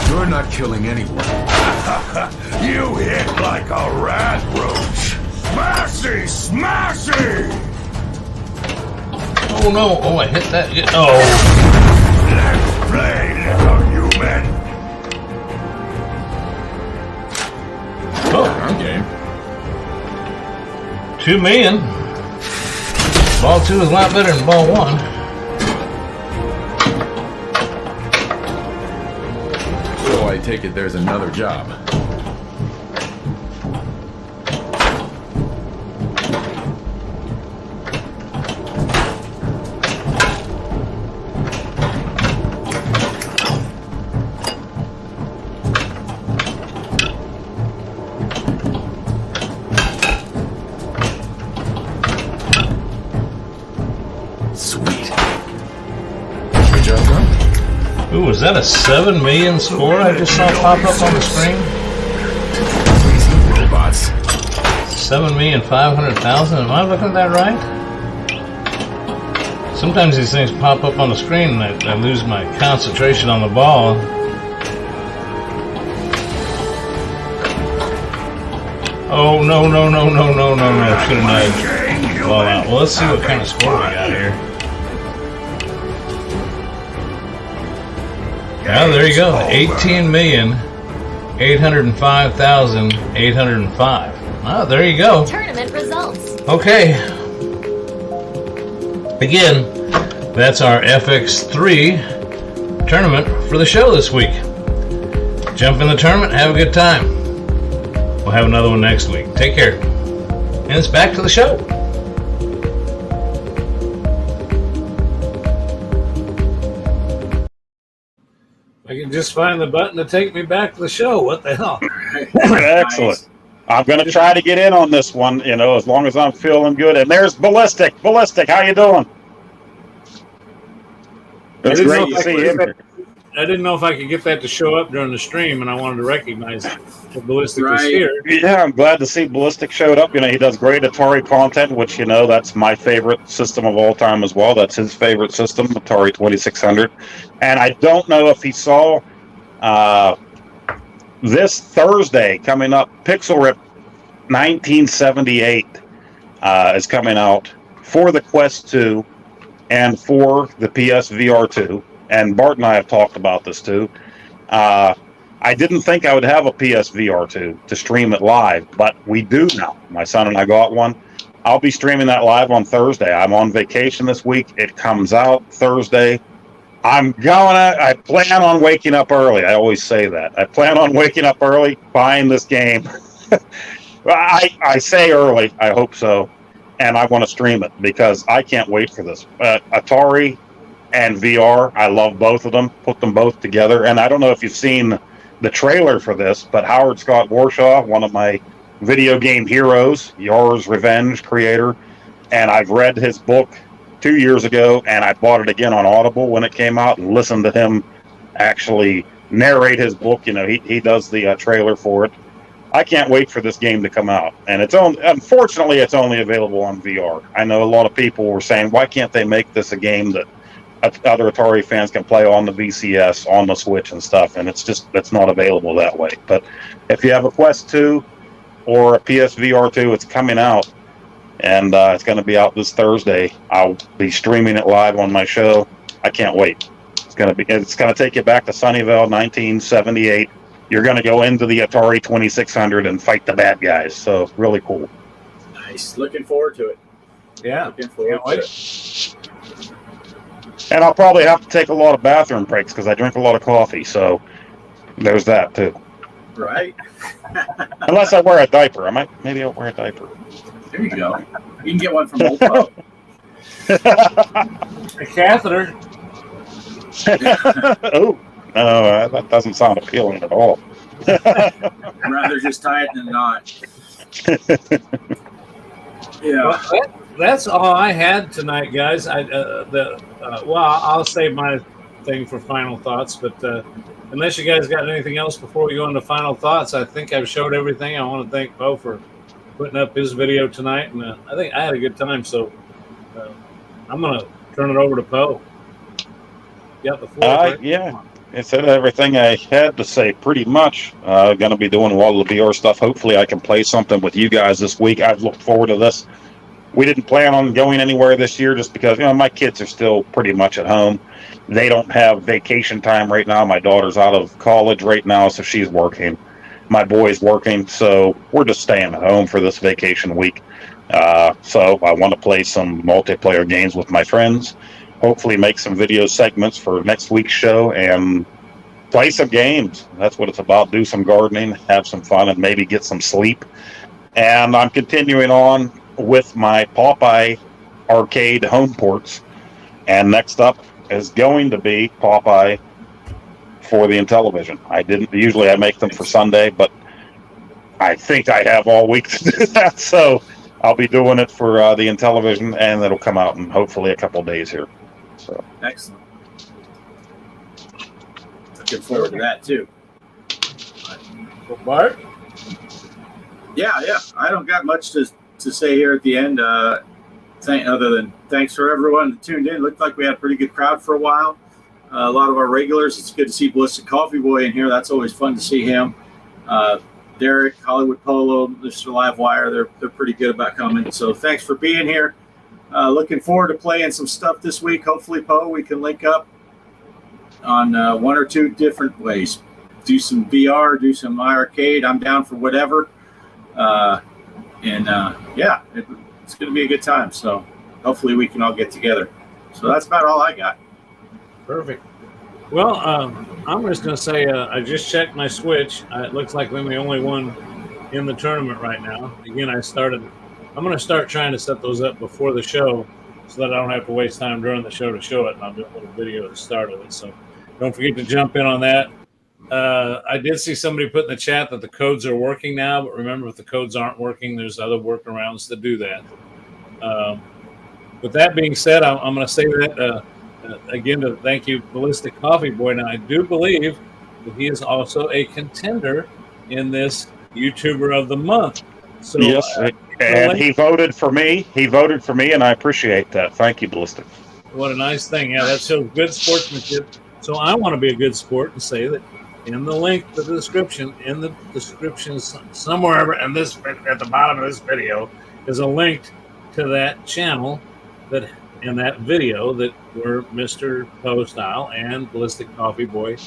You're not killing anyone. You hit like a rat roach. Smashy, smashy! Oh no! Oh, I hit that. Oh! Let's play, little human. Oh, Our game. 2 million. Ball 2 is a lot better than ball 1. I take it there's another job. Sweet. Good job done. Ooh, was that a 7 million score I just saw pop up on the screen? Robots. 7,500,000? Am I looking at that right? Sometimes these things pop up on the screen and I lose my concentration on the ball. Oh, no, no, no, no, no, no, no. Should have known. Ball out. Well, let's see what kind of score we got here. Well, there you go. 18,805,805. Oh, there you go. Tournament results. Okay. Again, that's our FX3 tournament for the show this week. Jump in the tournament, have a good time. We'll have another one next week. Take care. And it's back to the show. I can just find the button to take me back to the show. What the hell? Excellent. I'm going to try to get in on this one, as long as I'm feeling good. And there's Ballistic. Ballistic, how you doing? It's great to see him. I didn't know if I could get that to show up during the stream, and I wanted to recognize that Ballistic was here. Yeah, I'm glad to see Ballistic showed up. He does great Atari content, which, that's my favorite system of all time as well. That's his favorite system, Atari 2600. And I don't know if he saw this Thursday coming up, Pixel Rip 1978 is coming out for the Quest 2 and for the PSVR 2. and Bart and I have talked about this too. I didn't think I would have a PSVR 2 to stream it live, but we do now. My son and I got one. I'll be streaming that live on Thursday. I'm on vacation this week. It comes out Thursday. I plan on waking up early. I always say that. I plan on waking up early, buying this game. I say early. I hope so. And I want to stream it because I can't wait for this. Atari and VR, I love both of them. Put them both together. And I don't know if you've seen the trailer for this, but Howard Scott Warshaw, one of my video game heroes, Yours Revenge creator, and I've read his book 2 years ago, and I bought it again on Audible when it came out and listened to him actually narrate his book. You know, he does the trailer for it. I can't wait for this game to come out, and unfortunately it's only available on VR. I know a lot of people were saying, why can't they make this a game that other Atari fans can play on the VCS, on the Switch and stuff, and it's not available that way. But if you have a Quest 2 or a PSVR 2, it's coming out, and it's going to be out this Thursday. I'll be streaming it live on my show. I can't wait. It's going to take you back to Sunnyvale, 1978. You're going to go into the Atari 2600 and fight the bad guys. So really cool. Nice. Looking forward to it. Yeah. Looking forward to it. And I'll probably have to take a lot of bathroom breaks because I drink a lot of coffee. So there's that too. Right. Unless I wear a diaper. Maybe I'll wear a diaper. There you go. You can get one from Old Poe. A catheter. Oh, no, that doesn't sound appealing at all. I'd rather just tie it than not. Yeah. Well, that's all I had tonight, guys. I'll save my thing for final thoughts, but unless you guys got anything else before we go into final thoughts, I think I've showed everything. I want to thank Bo for putting up his video tonight, and I think I had a good time. So I'm going to turn it over to Poe. You got the floor. Yeah, I said everything I had to say pretty much. Going to be doing a lot of the VR stuff. Hopefully I can play something with you guys this week. I've looked forward to this. We didn't plan on going anywhere this year just because, my kids are still pretty much at home. They don't have vacation time right now. My daughter's out of college right now, so she's working. My boy's working, so we're just staying at home for this vacation week. So I want to play some multiplayer games with my friends, hopefully make some video segments for next week's show, and play some games. That's what it's about. Do some gardening, have some fun, and maybe get some sleep. And I'm continuing on with my Popeye arcade home ports. And next up is going to be Popeye for the Intellivision. Usually I make them for Sunday, but I think I have all week to do that. So I'll be doing it for the Intellivision, and it'll come out in hopefully a couple days here. So excellent. Looking forward to that too. Bart? Yeah. I don't got much to say here at the end. Other than thanks for everyone that tuned in. Looked like we had a pretty good crowd for a while. A lot of our regulars. It's good to see Ballistic Coffee Boy in here. That's always fun to see him. Derek, Hollywood Polo, Mr. Livewire. They're pretty good about coming. So thanks for being here. Looking forward to playing some stuff this week. Hopefully, Poe, we can link up on one or two different ways. Do some VR, do some arcade. I'm down for whatever. It's going to be a good time. So hopefully we can all get together. So that's about all I got. Perfect. Well, I'm just going to say I just checked my Switch. It looks like I'm the only one in the tournament right now. Again, I'm going to start trying to set those up before the show so that I don't have to waste time during the show to show it, and I'll do a little video at the start of it. So don't forget to jump in on that. I did see somebody put in the chat that the codes are working now, but remember, if the codes aren't working, there's other workarounds to do that. With that being said, I'm going to say that again to thank you, Ballistic Coffee Boy. Now, I do believe that he is also a contender in this YouTuber of the Month. So, yes, and he voted for me. And I appreciate that. Thank you, Ballistic. What a nice thing. Yeah, that shows good sportsmanship. So I want to be a good sport and say that in the link to the description, somewhere and this at the bottom of this video is a link to that channel that in that video that were Mr. Poe Style and Ballistic Coffee Boy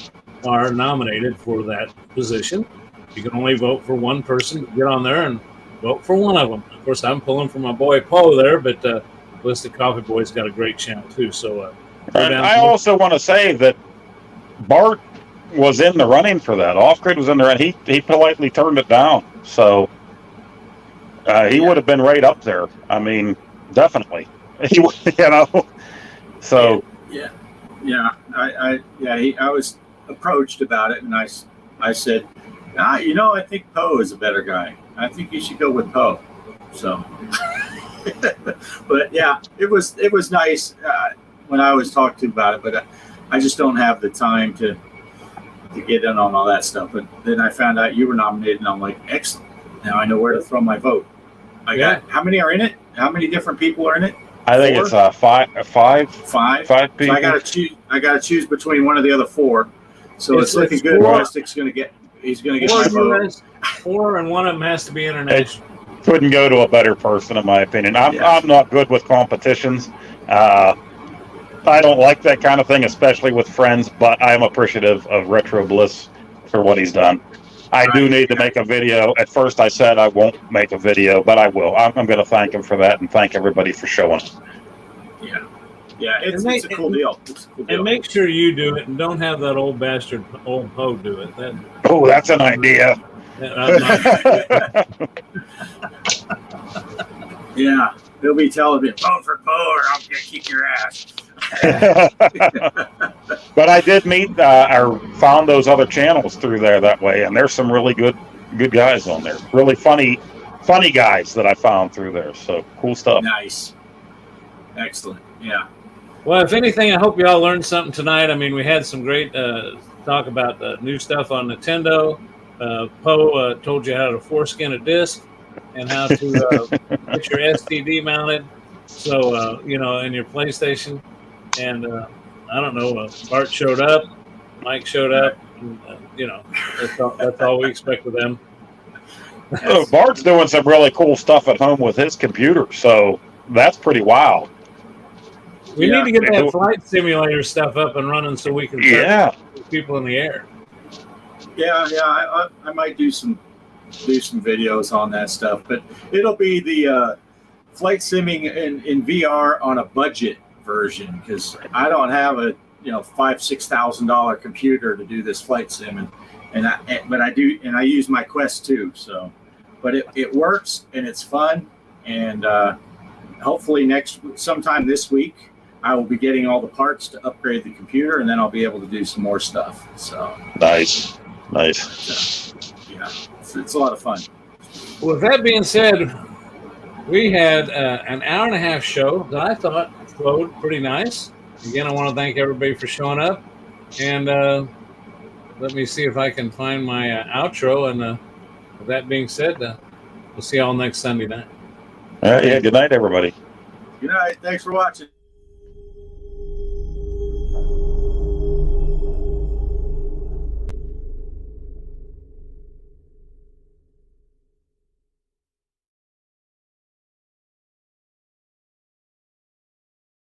are nominated for that position. You can only vote for one person. Get on there and vote for one of them. Of course, I'm pulling for my boy Poe there, but Ballistic Coffee Boy's got a great channel too. So And I also want to say that Bart was in the running for that. Off Grid was in there, and he politely turned it down. So he would have been right up there. I mean, definitely. He, So I was approached about it, and I said, I think Poe is a better guy. I think you should go with Poe. So, but yeah, it was nice when I was talked to about it, but I just don't have the time to get in on all that stuff. But then I found out you were nominated, and I'm like, excellent. Now I know where to throw my vote. How many are in it? How many different people are in it? I think it's five people. So I gotta choose between one of the other four. So it's looking good. Ballistic's he's gonna get my vote. 4, and one of them has to be international. Couldn't go to a better person, in my opinion. I'm not good with competitions. I don't like that kind of thing, especially with friends, but I am appreciative of Retro Bliss for what he's done. I do need to make a video. At first I said I won't make a video, but I will. I'm going to thank him for that and thank everybody for showing. Yeah, it's a cool deal. It's a cool deal. And make sure you do it, and don't have that old bastard, old Poe, do it. That's an idea. Yeah, they'll be telling me, vote for Poe or I'm going to kick your ass. But I did meet or found those other channels through there that way, and there's some really good guys on there. Really funny guys that I found through there. So cool stuff. Nice. Excellent. Yeah. Well, if anything, I hope you all learned something tonight. I mean, we had some great talk about new stuff on Nintendo. Poe told you how to foreskin a disc and how to get your STD mounted. So, in your PlayStation. And I don't know, Bart showed up, Mike showed up, and, that's all we expect of them. Bart's doing some really cool stuff at home with his computer, so that's pretty wild. We need to get that flight simulator stuff up and running so we can start people in the air. I might do some videos on that stuff, but it'll be the flight simming in VR on a budget version, because I don't have a $5,000-$6,000 computer to do this flight sim, but I do, and I use my Quest 2. So, but it works and it's fun, and hopefully sometime this week I will be getting all the parts to upgrade the computer, and then I'll be able to do some more stuff. So nice. It's a lot of fun. Well, with that being said, we had an hour-and-a-half show that I thought flowed pretty nice. Again, I want to thank everybody for showing up. And let me see if I can find my outro. And with that being said, we'll see you all next Sunday night. All right. Yeah. Good night, everybody. Good night. Thanks for watching.